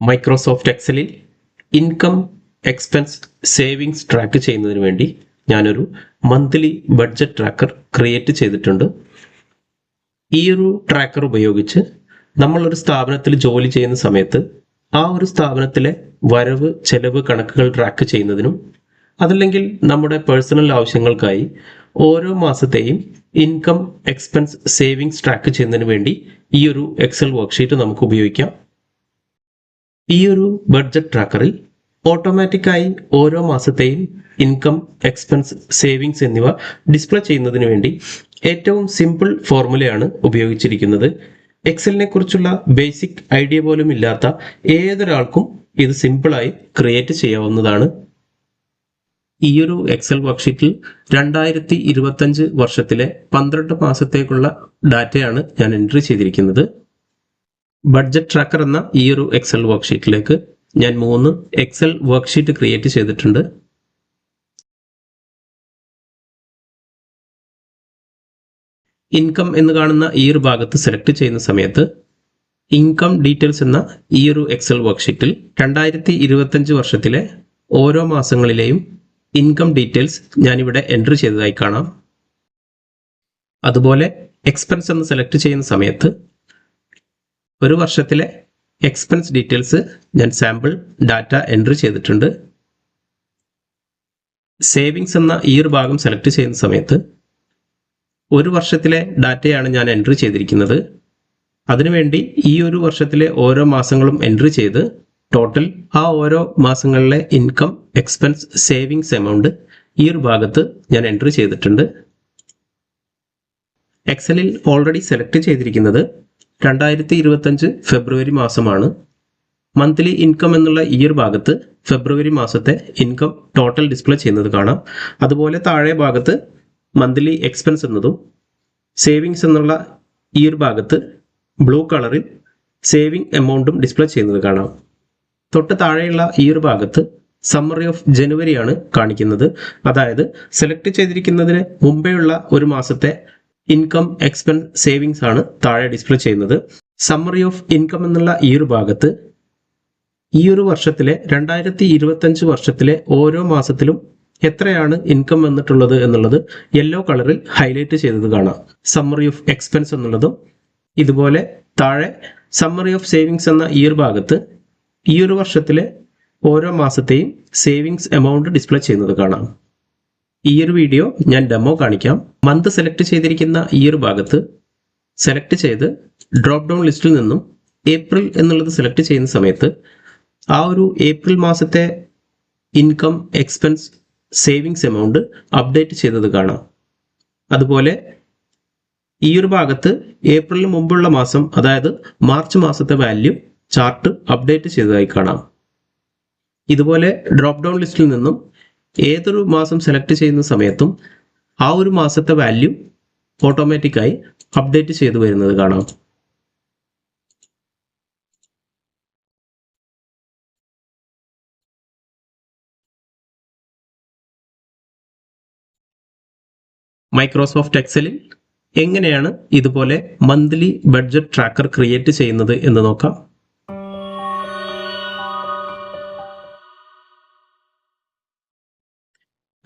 Microsoft എക്സലിൽ income expense savings track ചെയ്യുന്നതിന് വേണ്ടി ഞാനൊരു മന്ത്ലി ബഡ്ജറ്റ് ട്രാക്കർ ക്രിയേറ്റ് ചെയ്തിട്ടുണ്ട്. ഈ ഒരു ട്രാക്കർ ഉപയോഗിച്ച് നമ്മളൊരു സ്ഥാപനത്തിൽ ജോലി ചെയ്യുന്ന സമയത്ത് ആ ഒരു സ്ഥാപനത്തിലെ വരവ് ചെലവ് കണക്കുകൾ ട്രാക്ക് ചെയ്യുന്നതിനും അതല്ലെങ്കിൽ നമ്മുടെ പേഴ്സണൽ ആവശ്യങ്ങൾക്കായി ഓരോ മാസത്തെയും ഇൻകം എക്സ്പെൻസ് സേവിങ്സ് ട്രാക്ക് ചെയ്യുന്നതിന് വേണ്ടി ഈ ഒരു എക്സൽ വർക്ക്ഷീറ്റ് നമുക്ക് ഉപയോഗിക്കാം. ഈ ഒരു ബഡ്ജറ്റ് ട്രാക്കറിൽ ഓട്ടോമാറ്റിക്കായി ഓരോ മാസത്തെയും ഇൻകം എക്സ്പെൻസ് സേവിങ്സ് എന്നിവ ഡിസ്പ്ലേ ചെയ്യുന്നതിന് വേണ്ടി ഏറ്റവും സിമ്പിൾ ഫോർമുലയാണ് ഉപയോഗിച്ചിരിക്കുന്നത്. എക്സലിനെ കുറിച്ചുള്ള ബേസിക് ഐഡിയ പോലും ഇല്ലാത്ത ഏതൊരാൾക്കും ഇത് സിമ്പിളായി ക്രിയേറ്റ് ചെയ്യാവുന്നതാണ്. ഈ ഒരു എക്സൽ വർക്ക്ഷീറ്റിൽ 2025 വർഷത്തിലെ 12 മാസത്തേക്കുള്ള ഡാറ്റയാണ് ഞാൻ എൻട്രി ചെയ്തിരിക്കുന്നത്. ബഡ്ജറ്റ് ട്രാക്കർ എന്ന ഈ ഒരു എക്സൽ വർക്ക്ഷീറ്റിലേക്ക് ഞാൻ 3 എക്സൽ വർക്ക്ഷീറ്റ് ക്രിയേറ്റ് ചെയ്തിട്ടുണ്ട്. ഇൻകം എന്ന് കാണുന്ന ഈ ഒരു ഭാഗത്ത് സെലക്ട് ചെയ്യുന്ന സമയത്ത് ഇൻകം ഡീറ്റെയിൽസ് എന്ന ഈ ഒരു എക്സൽ വർക്ക്ഷീറ്റിൽ 2025 വർഷത്തിലെ ഓരോ മാസങ്ങളിലെയും ഇൻകം ഡീറ്റെയിൽസ് ഞാനിവിടെ എൻട്രി ചെയ്തതായി കാണാം. അതുപോലെ എക്സ്പെൻസ് എന്ന് സെലക്ട് ചെയ്യുന്ന സമയത്ത് ഒരു വർഷത്തിലെ എക്സ്പെൻസ് ഡീറ്റെയിൽസ് ഞാൻ സാമ്പിൾ ഡാറ്റ എൻട്രി ചെയ്തിട്ടുണ്ട്. സേവിങ്സ് എന്ന ഈ ഒരു ഭാഗം സെലക്ട് ചെയ്യുന്ന സമയത്ത് ഒരു വർഷത്തിലെ ഡാറ്റയാണ് ഞാൻ എൻട്രി ചെയ്തിരിക്കുന്നത്. അതിനുവേണ്ടി ഈ ഒരു വർഷത്തിലെ ഓരോ മാസങ്ങളും എൻട്രി ചെയ്ത് ടോട്ടൽ ആ ഓരോ മാസങ്ങളിലെ ഇൻകം എക്സ്പെൻസ് സേവിങ്സ് എമൗണ്ട് ഈ ഒരു ഭാഗത്ത് ഞാൻ എൻട്രി ചെയ്തിട്ടുണ്ട്. എക്സലിൽ ഓൾറെഡി സെലക്ട് ചെയ്തിരിക്കുന്നത് 2025 ഫെബ്രുവരി മാസമാണ്. മന്ത്ലി ഇൻകം എന്നുള്ള ഈ ഒരു ഭാഗത്ത് ഫെബ്രുവരി മാസത്തെ ഇൻകം ടോട്ടൽ ഡിസ്പ്ലേ ചെയ്യുന്നത് കാണാം. അതുപോലെ താഴെ ഭാഗത്ത് മന്ത്ലി എക്സ്പെൻസ് എന്നതും സേവിങ്സ് എന്നുള്ള ഈ ഒരു ഭാഗത്ത് ബ്ലൂ കളറിൽ സേവിങ് എമൗണ്ടും ഡിസ്പ്ലേ ചെയ്യുന്നത് കാണാം. തൊട്ട് താഴെയുള്ള ഈ ഒരു ഭാഗത്ത് സമ്മറി ഓഫ് ജനുവരിയാണ് കാണിക്കുന്നത്. അതായത് സെലക്ട് ചെയ്തിരിക്കുന്നതിന് മുമ്പേയുള്ള ഒരു മാസത്തെ ഇൻകം എക്സ്പെൻസ് സേവിങ്സ് ആണ് താഴെ ഡിസ്പ്ലേ ചെയ്യുന്നത്. സമ്മറി ഓഫ് ഇൻകം എന്നുള്ള ഈ ഒരു ഭാഗത്ത് ഈ ഒരു വർഷത്തിലെ 2025 വർഷത്തിലെ ഓരോ മാസത്തിലും എത്രയാണ് ഇൻകം വന്നിട്ടുള്ളത് എന്നുള്ളത് യെല്ലോ കളറിൽ ഹൈലൈറ്റ് ചെയ്തത് കാണാം. സമ്മറി ഓഫ് എക്സ്പെൻസ് എന്നുള്ളതും ഇതുപോലെ താഴെ സമ്മറി ഓഫ് സേവിങ്സ് എന്ന ഈ ഒരു ഭാഗത്ത് ഈ ഒരു വർഷത്തിലെ ഓരോ മാസത്തെയും സേവിങ്സ് എമൗണ്ട് ഡിസ്പ്ലേ ചെയ്യുന്നത് കാണാം. ഈ ഒരു വീഡിയോ ഞാൻ ഡെമോ കാണിക്കാം. മന്ത് സെലക്ട് ചെയ്തിരിക്കുന്ന ഈ ഒരു ഭാഗത്ത് സെലക്ട് ചെയ്ത് ഡ്രോപ്പ് ഡൗൺ ലിസ്റ്റിൽ നിന്നും ഏപ്രിൽ എന്നുള്ളത് സെലക്ട് ചെയ്യുന്ന സമയത്ത് ആ ഒരു ഏപ്രിൽ മാസത്തെ income expense savings amount update ചെയ്തത് കാണാം. അതുപോലെ ഈ ഒരു ഭാഗത്ത് ഏപ്രിലിന് മുമ്പുള്ള മാസം അതായത് മാർച്ച് മാസത്തെ വാല്യൂ ചാർട്ട് അപ്ഡേറ്റ് ചെയ്തതായി കാണാം. ഇതുപോലെ ഡ്രോപ്പ് ഡൗൺ ലിസ്റ്റിൽ നിന്നും ഏതൊരു മാസം സെലക്ട് ചെയ്യുന്ന സമയത്തും ആ ഒരു മാസത്തെ വാല്യൂ ഓട്ടോമാറ്റിക്കായി അപ്ഡേറ്റ് ചെയ്തു വരുന്നത് കാണാം. മൈക്രോസോഫ്റ്റ് എക്സലിൽ എങ്ങനെയാണ് ഇതുപോലെ മന്ത്ലി ബഡ്ജറ്റ് ട്രാക്കർ ക്രിയേറ്റ് ചെയ്യുന്നത് എന്ന് നോക്കാം.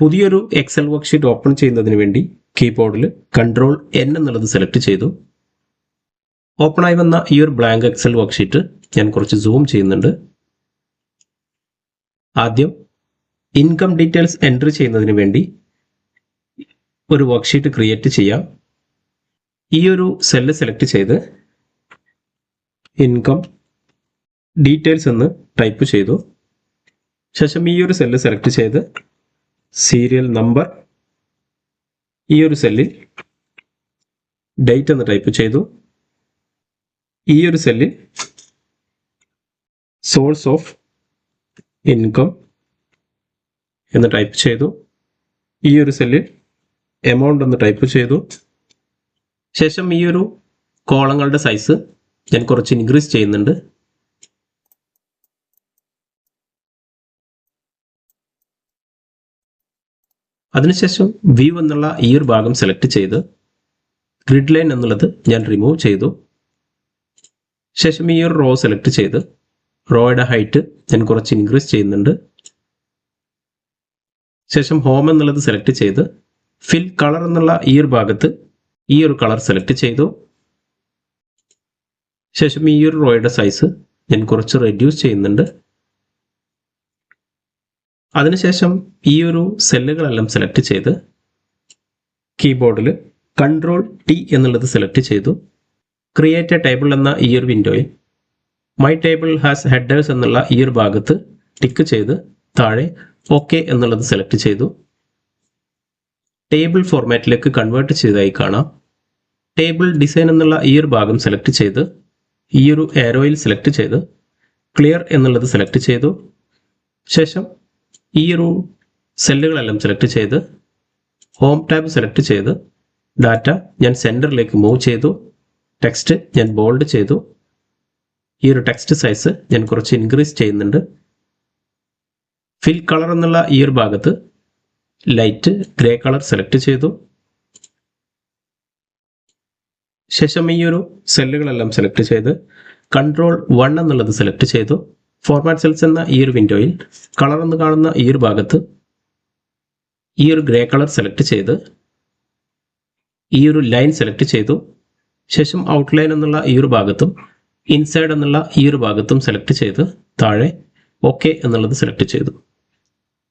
പുതിയൊരു എക്സൽ വർക്ക്ഷീറ്റ് ഓപ്പൺ ചെയ്യുന്നതിന് വേണ്ടി കീബോർഡിൽ Ctrl N എന്നുള്ളത് സെലക്ട് ചെയ്തു. ഓപ്പണായി വന്ന ഈ ഒരു ബ്ലാങ്ക് എക്സൽ വർക്ക്ഷീറ്റ് ഞാൻ കുറച്ച് സൂം ചെയ്യുന്നുണ്ട്. ആദ്യം ഇൻകം ഡീറ്റെയിൽസ് എൻട്രി ചെയ്യുന്നതിന് വേണ്ടി ഒരു വർക്ക്ഷീറ്റ് ക്രിയേറ്റ് ചെയ്യാം. ഈ ഒരു സെല്ല് സെലക്ട് ചെയ്ത് ഇൻകം ഡീറ്റെയിൽസ് എന്ന് ടൈപ്പ് ചെയ്തു. ശേഷം ഈ ഒരു സെല്ല് സെലക്ട് ചെയ്ത് സീരിയൽ നമ്പർ ഈ ഒരു സെല്ലിൽ ഡേറ്റ് എന്ന് ടൈപ്പ് ചെയ്തു. ഈ ഒരു സെല്ലിൽ സോഴ്സ് ഓഫ് ഇൻകം എന്ന് ടൈപ്പ് ചെയ്തു. ഈ ഒരു സെല്ലിൽ എമൗണ്ട് എന്ന് ടൈപ്പ് ചെയ്തു. ശേഷം ഈ ഒരു കോളങ്ങളുടെ സൈസ് ഞാൻ കുറച്ച് ഇൻക്രീസ് ചെയ്യുന്നുണ്ട്. അതിനുശേഷം വ്യൂ എന്നുള്ള ഈ ഒരു ഭാഗം സെലക്ട് ചെയ്ത് ഗ്രിഡ് ലൈൻ എന്നുള്ളത് ഞാൻ റിമൂവ് ചെയ്തു. ശേഷം ഈ ഒരു റോ സെലക്ട് ചെയ്ത് റോയുടെ ഹൈറ്റ് ഞാൻ കുറച്ച് ഇൻക്രീസ് ചെയ്യുന്നുണ്ട്. ശേഷം ഹോം എന്നുള്ളത് സെലക്ട് ചെയ്ത് ഫിൽ കളർ എന്നുള്ള ഈ ഒരു ഭാഗത്ത് ഈ ഒരു കളർ സെലക്ട് ചെയ്തു. ശേഷം ഈ ഒരു റോയുടെ സൈസ് ഞാൻ കുറച്ച് റെഡ്യൂസ് ചെയ്യുന്നുണ്ട്. അതിനുശേഷം ഈ ഒരു സെല്ലുകളെല്ലാം സെലക്ട് ചെയ്ത് കീബോർഡിൽ കൺട്രോൾ ടി എന്നുള്ളത് സെലക്ട് ചെയ്തു. ക്രിയേറ്റ് എ ടേബിൾ എന്ന ഈ ഒരു വിൻഡോയിൽ മൈ ടേബിൾ ഹാസ് ഹെഡേഴ്സ് എന്നുള്ള ഈ ഒരു ഭാഗത്ത് ടിക്ക് ചെയ്ത് താഴെ ഓക്കെ എന്നുള്ളത് സെലക്ട് ചെയ്തു. ടേബിൾ ഫോർമാറ്റിലേക്ക് കൺവേർട്ട് ചെയ്തതായി കാണാം. ടേബിൾ ഡിസൈൻ എന്നുള്ള ഈ ഒരു ഭാഗം സെലക്ട് ചെയ്ത് ഈ ഒരു ആരോയിൽ സെലക്ട് ചെയ്ത് ക്ലിയർ എന്നുള്ളത് സെലക്ട് ചെയ്തു. ശേഷം ഈ ഒരു സെല്ലുകളെല്ലാം സെലക്ട് ചെയ്ത് ഹോം ടാബ് സെലക്ട് ചെയ്ത് ഡാറ്റ ഞാൻ സെൻറ്ററിലേക്ക് മൂവ് ചെയ്തു. ടെക്സ്റ്റ് ഞാൻ ബോൾഡ് ചെയ്തു. ഈ ഒരു ടെക്സ്റ്റ് സൈസ് ഞാൻ കുറച്ച് ഇൻക്രീസ് ചെയ്യുന്നുണ്ട്. ഫിൽ കളർ എന്നുള്ള ഈ ഒരു ഭാഗത്ത് ലൈറ്റ് ഗ്രേ കളർ സെലക്ട് ചെയ്തു. ശേഷം ഈ ഒരു സെല്ലുകളെല്ലാം സെലക്ട് ചെയ്ത് കൺട്രോൾ 1 എന്നുള്ളത് സെലക്ട് ചെയ്തു. ഫോർമാറ്റ് സെൽസ് എന്ന ഈ ഒരു വിൻഡോയിൽ കളർ എന്ന് കാണുന്ന ഈ ഒരു ഭാഗത്ത് ഈ ഒരു ഗ്രേ കളർ സെലക്ട് ചെയ്ത് ഈ ഒരു ലൈൻ സെലക്ട് ചെയ്തു. ശേഷം ഔട്ട്ലൈൻ എന്നുള്ള ഈ ഒരു ഭാഗത്തും ഇൻസൈഡ് എന്നുള്ള ഈ ഒരു ഭാഗത്തും സെലക്ട് ചെയ്ത് താഴെ ഓക്കെ എന്നുള്ളത് സെലക്ട് ചെയ്തു.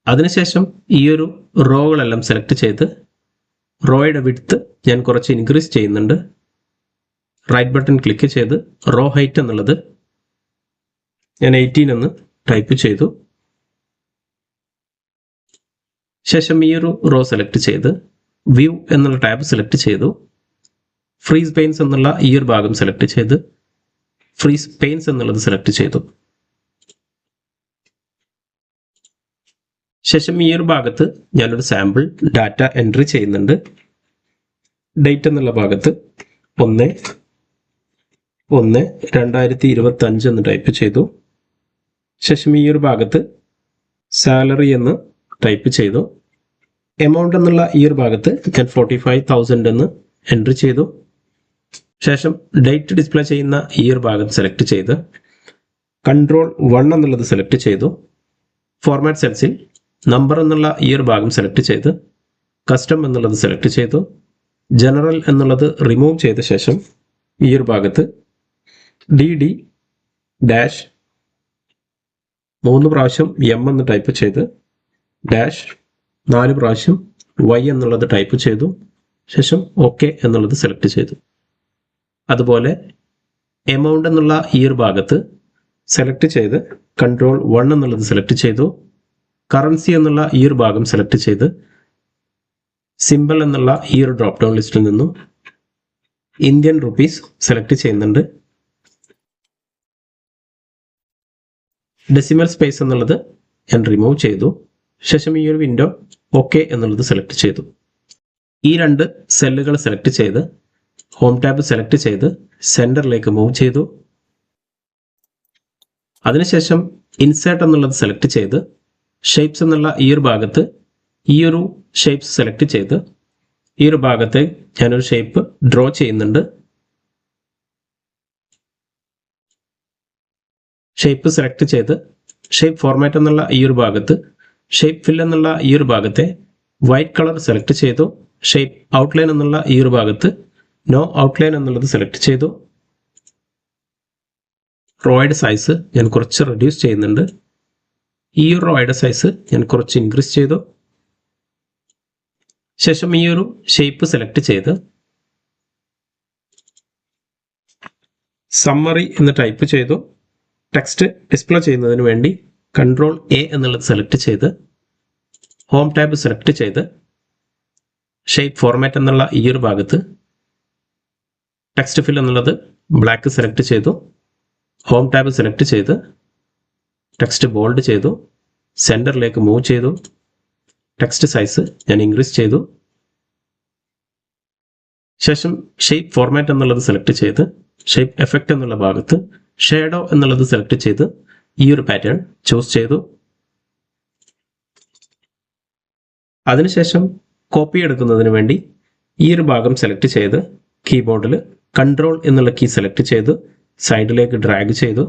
അതിനുശേഷം ഈ ഒരു റോകളെല്ലാം സെലക്ട് ചെയ്ത് റോയുടെ വിഡ്ത്ത് ഞാൻ കുറച്ച് ഇൻക്രീസ് ചെയ്യുന്നുണ്ട്. റൈറ്റ് ബട്ടൺ ക്ലിക്ക് ചെയ്ത് റോ ഹൈറ്റ് എന്നുള്ളത് ഞാൻ 18 എന്ന് ടൈപ്പ് ചെയ്തു. ശേഷം ഈ ഒരു റോ സെലക്ട് ചെയ്ത് വ്യൂ എന്നുള്ള ടാബ് സെലക്ട് ചെയ്തു. ഫ്രീസ് പെയിൻസ് എന്നുള്ള ഈ ഒരു ഭാഗം സെലക്ട് ചെയ്ത് ഫ്രീസ് പെയിൻസ് എന്നുള്ളത് സെലക്ട് ചെയ്തു. ശേഷം ഈ ഒരു ഭാഗത്ത് ഞാനൊരു സാമ്പിൾ ഡാറ്റ എൻട്രി ചെയ്യുന്നുണ്ട്. ഡേറ്റ് എന്നുള്ള ഭാഗത്ത് 1/1/2025 എന്ന് ടൈപ്പ് ചെയ്തു. ശേഷം ഈ ഒരു ഭാഗത്ത് സാലറി എന്ന് ടൈപ്പ് ചെയ്തു. എമൗണ്ട് എന്നുള്ള ഈ ഒരു ഭാഗത്ത് ഞാൻ 45,000 എന്ന് എൻട്രി ചെയ്തു. ശേഷം ഡേറ്റ് ഡിസ്പ്ലേ ചെയ്യുന്ന ഈ ഒരു ഭാഗം സെലക്ട് ചെയ്ത് കൺട്രോൾ 1 എന്നുള്ളത് സെലക്ട് ചെയ്തു. ഫോർമാറ്റ് സെൽസിൽ നമ്പർ എന്നുള്ള ഈ ഒരു ഭാഗം സെലക്ട് ചെയ്ത് കസ്റ്റം എന്നുള്ളത് സെലക്ട് ചെയ്തു. ജനറൽ എന്നുള്ളത് റിമൂവ് ചെയ്ത ശേഷം ഈ ഒരു ഭാഗത്ത് DD ഡാഷ് 3 പ്രാവശ്യം M എന്ന് ടൈപ്പ് ചെയ്ത് ഡാഷ് 4 പ്രാവശ്യം Y എന്നുള്ളത് ടൈപ്പ് ചെയ്തു. ശേഷം ഓക്കെ എന്നുള്ളത് സെലക്ട് ചെയ്തു. അതുപോലെ എമൗണ്ട് എന്നുള്ള ഈ ഒരു ഭാഗത്ത് സെലക്ട് ചെയ്ത് കൺട്രോൾ 1 എന്നുള്ളത് സെലക്ട് ചെയ്തു. കറൻസി എന്നുള്ള ഈ ഒരു ഭാഗം സെലക്ട് ചെയ്ത് സിമ്പിൾ എന്നുള്ള ഈ ഒരു ഡ്രോപ്പ് ഡൗൺ ലിസ്റ്റിൽ നിന്നും ഇന്ത്യൻ റുപ്പീസ് സെലക്ട് ചെയ്യുന്നുണ്ട്. ഡെസിമൽ സ്പേസ് എന്നുള്ളത് ഞാൻ റിമൂവ് ചെയ്തു. ശേഷം ഈ ഒരു വിൻഡോ ഓക്കെ എന്നുള്ളത് സെലക്ട് ചെയ്തു. ഈ 2 സെല്ലുകൾ സെലക്ട് ചെയ്ത് ഹോം ടാബ് സെലക്ട് ചെയ്ത് സെൻറ്ററിലേക്ക് മൂവ് ചെയ്തു. അതിനുശേഷം ഇൻസേർട്ട് എന്നുള്ളത് സെലക്ട് ചെയ്ത് ഷേപ്സ് എന്നുള്ള ഈ ഒരു ഭാഗത്ത് ഈ ഒരു ഷേപ്സ് സെലക്ട് ചെയ്ത് ഈ ഒരു ഭാഗത്ത് ഞാനൊരു ഷേപ്പ് ഡ്രോ ചെയ്യുന്നുണ്ട്. ഷേപ്പ് സെലക്ട് ചെയ്ത് ഷേപ്പ് ഫോർമാറ്റ് എന്നുള്ള ഈ ഒരു ഭാഗത്ത് ഷേപ്പ് ഫിൽ എന്നുള്ള ഈ ഒരു ഭാഗത്തെ വൈറ്റ് കളർ സെലക്ട് ചെയ്തു. ഷേപ്പ് ഔട്ട്ലൈൻ എന്നുള്ള ഈ ഒരു ഭാഗത്ത് നോ ഔട്ട്ലൈൻ എന്നുള്ളത് സെലക്ട് ചെയ്തു. റോയുടെ സൈസ് ഞാൻ കുറച്ച് റെഡ്യൂസ് ചെയ്യുന്നുണ്ട്. ഈ ഒരു റോയുടെ സൈസ് ഞാൻ കുറച്ച് ഇൻക്രീസ് ചെയ്തു. ശേഷം ഈ ഒരു ഷേപ്പ് സെലക്ട് ചെയ്ത് സമ്മറി എന്ന് ടൈപ്പ് ചെയ്തു. ടെക്സ്റ്റ് ഡിസ്പ്ലേ ചെയ്യുന്നതിന് വേണ്ടി കൺട്രോൾ A എന്നുള്ളത് സെലക്ട് ചെയ്ത് ഹോം ടാബ് സെലക്ട് ചെയ്ത് ഷേപ്പ് ഫോർമാറ്റ് എന്നുള്ള ഈ ഒരു ഭാഗത്ത് ടെക്സ്റ്റ് ഫിൽ എന്നുള്ളത് ബ്ലാക്ക് സെലക്ട് ചെയ്തു. ഹോം ടാബ് സെലക്ട് ചെയ്ത് ടെക്സ്റ്റ് ബോൾഡ് ചെയ്തു. സെൻറ്ററിലേക്ക് മൂവ് ചെയ്തു. ടെക്സ്റ്റ് സൈസ് ഞാൻ ഇൻക്രീസ് ചെയ്തു. ശേഷം ഷേപ്പ് ഫോർമാറ്റ് എന്നുള്ളത് സെലക്ട് ചെയ്ത് ഷേപ്പ് എഫക്റ്റ് എന്നുള്ള ഭാഗത്ത് ഷേഡോ എന്നുള്ളത് സെലക്ട് ചെയ്ത് ഈ ഒരു പാറ്റേൺ ചൂസ് ചെയ്തു. അതിനുശേഷം കോപ്പി എടുക്കുന്നതിന് വേണ്ടി ഈ ഒരു ഭാഗം സെലക്ട് ചെയ്ത് കീബോർഡിൽ കൺട്രോൾ എന്നുള്ള കീ സെലക്ട് ചെയ്ത് സൈഡിലേക്ക് ഡ്രാഗ് ചെയ്തു.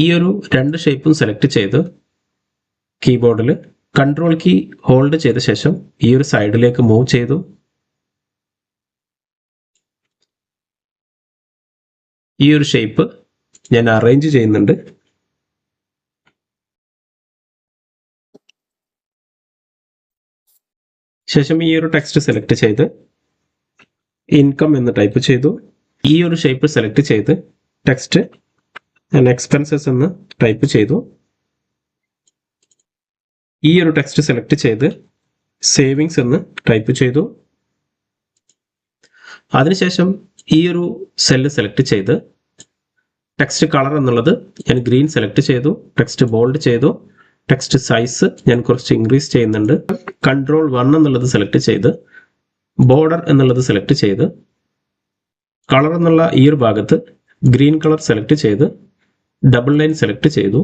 ഈ ഒരു രണ്ട് ഷേപ്പും സെലക്ട് ചെയ്ത് കീബോർഡിൽ കൺട്രോൾ കീ ഹോൾഡ് ചെയ്ത ശേഷം ഈ ഒരു സൈഡിലേക്ക് മൂവ് ചെയ്തു. ഈ ഒരു ഷേപ്പ് ഞാൻ അറേഞ്ച് ചെയ്യുന്നുണ്ട്. ശേഷം ഈ ഒരു ടെക്സ്റ്റ് സെലക്ട് ചെയ്ത് ഇൻകം എന്ന് ടൈപ്പ് ചെയ്തു. ഈ ഒരു ഷേപ്പ് സെലക്ട് ചെയ്ത് ടെക്സ്റ്റ് ഞാൻ എക്സ്പെൻസസ് എന്ന് ടൈപ്പ് ചെയ്തു. ഈ ഒരു ടെക്സ്റ്റ് സെലക്ട് ചെയ്ത് സേവിങ്സ് എന്ന് ടൈപ്പ് ചെയ്തു. അതിനുശേഷം ഈ ഒരു സെല്ല് സെലക്ട് ചെയ്ത് ടെക്സ്റ്റ് കളർ എന്നുള്ളത് ഞാൻ ഗ്രീൻ സെലക്ട് ചെയ്തു. ടെക്സ്റ്റ് ബോൾഡ് ചെയ്തു. ടെക്സ്റ്റ് സൈസ് ഞാൻ കുറച്ച് ഇൻക്രീസ് ചെയ്യുന്നുണ്ട്. കൺട്രോൾ 1 എന്നുള്ളത് സെലക്ട് ചെയ്ത് ബോർഡർ എന്നുള്ളത് സെലക്ട് ചെയ്ത് കളർ എന്നുള്ള ഈ ഒരു ഭാഗത്ത് ഗ്രീൻ കളർ സെലക്ട് ചെയ്ത് ഡബിൾ ലൈൻ സെലക്ട് ചെയ്തു.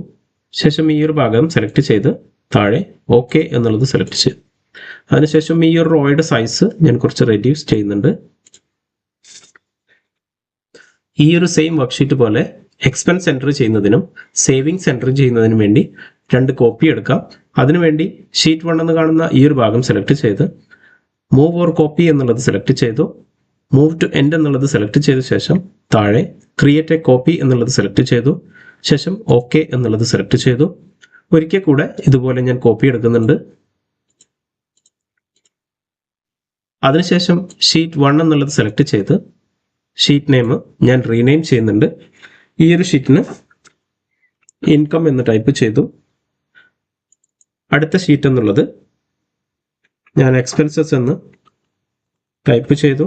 ശേഷം ഈ ഒരു ഭാഗം സെലക്ട് ചെയ്ത് താഴെ ഓക്കെ എന്നുള്ളത് സെലക്ട് ചെയ്തു. അതിനുശേഷം ഈ ഒരു റോയുടെ സൈസ് ഞാൻ കുറച്ച് റെഡ്യൂസ് ചെയ്യുന്നുണ്ട്. ഈ ഒരു സെയിം വർക്ക്ഷീറ്റ് പോലെ എക്സ്പെൻസ് എൻറ്റർ ചെയ്യുന്നതിനും സേവിങ്സ് എൻറ്റർ ചെയ്യുന്നതിനും വേണ്ടി രണ്ട് കോപ്പി എടുക്കാം. അതിനുവേണ്ടി ഷീറ്റ് 1 എന്ന് കാണുന്ന ഈ ഒരു ഭാഗം സെലക്ട് ചെയ്ത് മൂവ് ഓർ കോപ്പി എന്നുള്ളത് സെലക്ട് ചെയ്തു. മൂവ് ടു എൻഡ് എന്നുള്ളത് സെലക്ട് ചെയ്ത ശേഷം താഴെ ക്രിയേറ്റ് എ കോപ്പി എന്നുള്ളത് സെലക്ട് ചെയ്തു. ശേഷം ഓക്കെ എന്നുള്ളത് സെലക്ട് ചെയ്തു. ഒരിക്കൽ കൂടെ ഇതുപോലെ ഞാൻ കോപ്പി എടുക്കുന്നുണ്ട്. അതിനുശേഷം ഷീറ്റ് 1 എന്നുള്ളത് സെലക്ട് ചെയ്ത് ഷീറ്റ് നെയിം ഞാൻ റീനെയിം ചെയ്യുന്നുണ്ട്. ഈ ഒരു ഷീറ്റിന് ഇൻകം എന്ന് ടൈപ്പ് ചെയ്തു. അടുത്ത ഷീറ്റ് എന്നുള്ളത് ഞാൻ എക്സ്പെൻസസ് എന്ന് ടൈപ്പ് ചെയ്തു.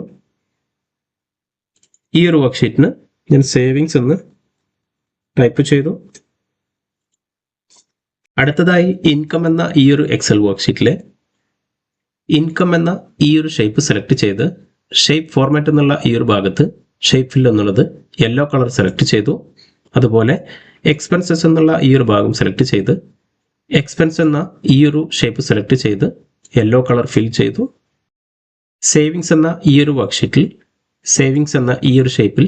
ഈ ഒരു വർക്ക്ഷീറ്റിന് ഞാൻ സേവിങ്സ് എന്ന് ടൈപ്പ് ചെയ്തു. അടുത്തതായി ഇൻകം എന്ന ഈ ഒരു എക്സൽ വർക്ക്ഷീറ്റിലെ ഇൻകം എന്ന ഈ ഒരു ഷേപ്പ് സെലക്ട് ചെയ്ത് ഷേപ്പ് ഫോർമാറ്റ് എന്നുള്ള ഈ ഒരു ഭാഗത്ത് ഷേപ്പ് ഫിൽ എന്നുള്ളത് യെല്ലോ കളർ സെലക്ട് ചെയ്തു. അതുപോലെ എക്സ്പെൻസസ് എന്നുള്ള ഈ ഒരു ഭാഗം സെലക്ട് ചെയ്ത് എക്സ്പെൻസ് എന്ന ഈ ഒരു ഷേപ്പ് സെലക്ട് ചെയ്ത് യെല്ലോ കളർ ഫിൽ ചെയ്തു. സേവിങ്സ് എന്ന ഈ ഒരു വർക്ക്ഷീറ്റിൽ സേവിങ്സ് എന്ന ഈ ഒരു ഷേപ്പിൽ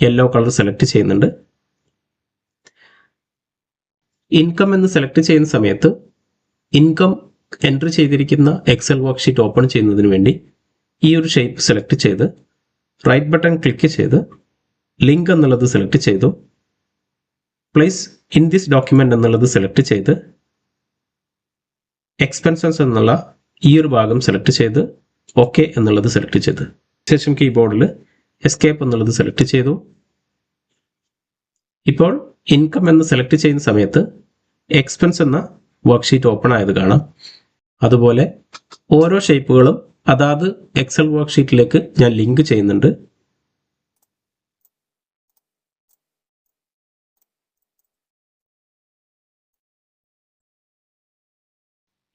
യെല്ലോ കളർ സെലക്ട് ചെയ്യുന്നുണ്ട്. ഇൻകം എന്ന് സെലക്ട് ചെയ്യുന്ന സമയത്ത് ഇൻകം എൻറ്റർ ചെയ്തിരിക്കുന്ന എക്സൽ വർക്ക്ഷീറ്റ് ഓപ്പൺ ചെയ്യുന്നതിന് വേണ്ടി ഈ ഒരു ഷേപ്പ് സെലക്ട് ചെയ്ത് റൈറ്റ് ബട്ടൺ ക്ലിക്ക് ചെയ്ത് ലിങ്ക് എന്നുള്ളത് സെലക്ട് ചെയ്തു. പ്ലേസ് ഇൻ ദിസ് ഡോക്യുമെന്റ് എന്നുള്ളത് സെലക്ട് ചെയ്ത് എക്സ്പെൻസസ് എന്നുള്ള ഈ ഒരു ഭാഗം സെലക്ട് ചെയ്ത് ഓക്കെ എന്നുള്ളത് സെലക്ട് ചെയ്ത് ശേഷം കീബോർഡിൽ എസ്കേപ്പ് എന്നുള്ളത് സെലക്ട് ചെയ്തു. ഇപ്പോൾ ഇൻകം എന്ന് സെലക്ട് ചെയ്യുന്ന സമയത്ത് എക്സ്പെൻസ് എന്ന വർക്ക്ഷീറ്റ് ഓപ്പൺ ആയത് കാണാം. അതുപോലെ ഓരോ ഷേപ്പുകളും അതാത് എക്സൽ വർക്ക്ഷീറ്റിലേക്ക് ഞാൻ ലിങ്ക് ചെയ്യുന്നുണ്ട്.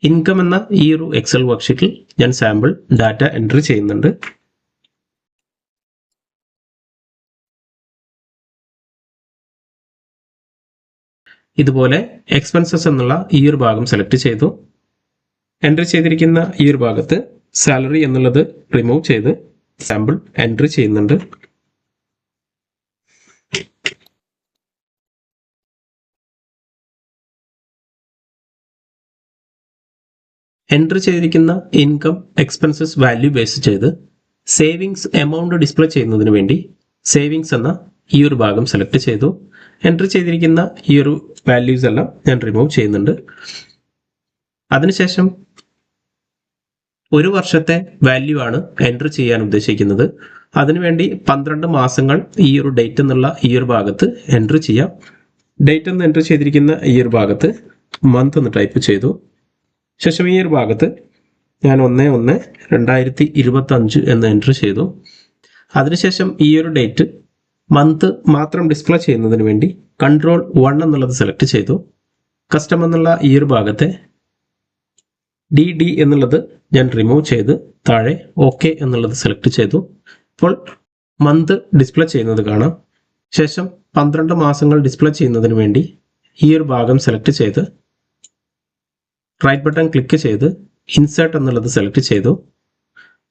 ഇൻകം എന്ന ഈ ഒരു എക്സൽ വർക്ക്ഷീറ്റിൽ ഞാൻ സാമ്പിൾ ഡാറ്റ എൻട്രി ചെയ്യുന്നുണ്ട്. ഇതുപോലെ എക്സ്പെൻസസ് എന്നുള്ള ഈ ഒരു ഭാഗം സെലക്ട് ചെയ്തു. എൻട്രി ചെയ്തിരിക്കുന്ന ഈ ഒരു ഭാഗത്ത് സാലറി എന്നുള്ളത് റിമൂവ് ചെയ്ത് സാമ്പിൾ എൻട്രി ചെയ്യുന്നുണ്ട്. എൻട്രി ചെയ്തിരിക്കുന്ന ഇൻകം എക്സ്പെൻസസ് വാല്യൂ ബേസ് ചെയ്ത് സേവിങ്സ് എമൗണ്ട് ഡിസ്പ്ലേ ചെയ്യുന്നതിന് വേണ്ടി സേവിങ്സ് എന്ന ഈ ഒരു ഭാഗം സെലക്ട് ചെയ്തു. എൻട്രി ചെയ്തിരിക്കുന്ന ഈ ഒരു വാല്യൂസ് എല്ലാം ഞാൻ റിമൂവ് ചെയ്യുന്നുണ്ട്. അതിനുശേഷം ഒരു വർഷത്തെ വാല്യൂ ആണ് എൻട്രി ചെയ്യാൻ ഉദ്ദേശിക്കുന്നത്. അതിനുവേണ്ടി 12 മാസങ്ങൾ ഈ ഒരു ഡേറ്റ് എന്നുള്ള ഈ ഒരു ഭാഗത്ത് എൻട്രി ചെയ്യാം. ഡേറ്റ് എന്ന് എൻട്രി ചെയ്തിരിക്കുന്ന ഈ ഒരു ഭാഗത്ത് മന്ത് എന്ന് ടൈപ്പ് ചെയ്തു. ശേഷം ഈ ഒരു ഭാഗത്ത് ഞാൻ 1/1/2025 എന്ന് എൻട്രി ചെയ്തു. അതിനുശേഷം ഈ ഒരു ഡേറ്റ് മന്ത് മാത്രം ഡിസ്പ്ലേ ചെയ്യുന്നതിന് വേണ്ടി കൺട്രോൾ 1 എന്നുള്ളത് സെലക്ട് ചെയ്തു. കസ്റ്റം എന്നുള്ള ഈ ഒരു ഭാഗത്തെ DD എന്നുള്ളത് ഞാൻ റിമൂവ് ചെയ്ത് താഴെ ഓക്കെ എന്നുള്ളത് സെലക്ട് ചെയ്തു. ഇപ്പോൾ മന്ത് ഡിസ്പ്ലേ ചെയ്യുന്നത് കാണാം. ശേഷം 12 മാസങ്ങൾ ഡിസ്പ്ലേ ചെയ്യുന്നതിന് വേണ്ടി ഈ ഒരു ഭാഗം സെലക്ട് ചെയ്ത് റൈറ്റ് ബട്ടൺ ക്ലിക്ക് ചെയ്ത് ഇൻസേർട്ട് എന്നുള്ളത് സെലക്ട് ചെയ്തു.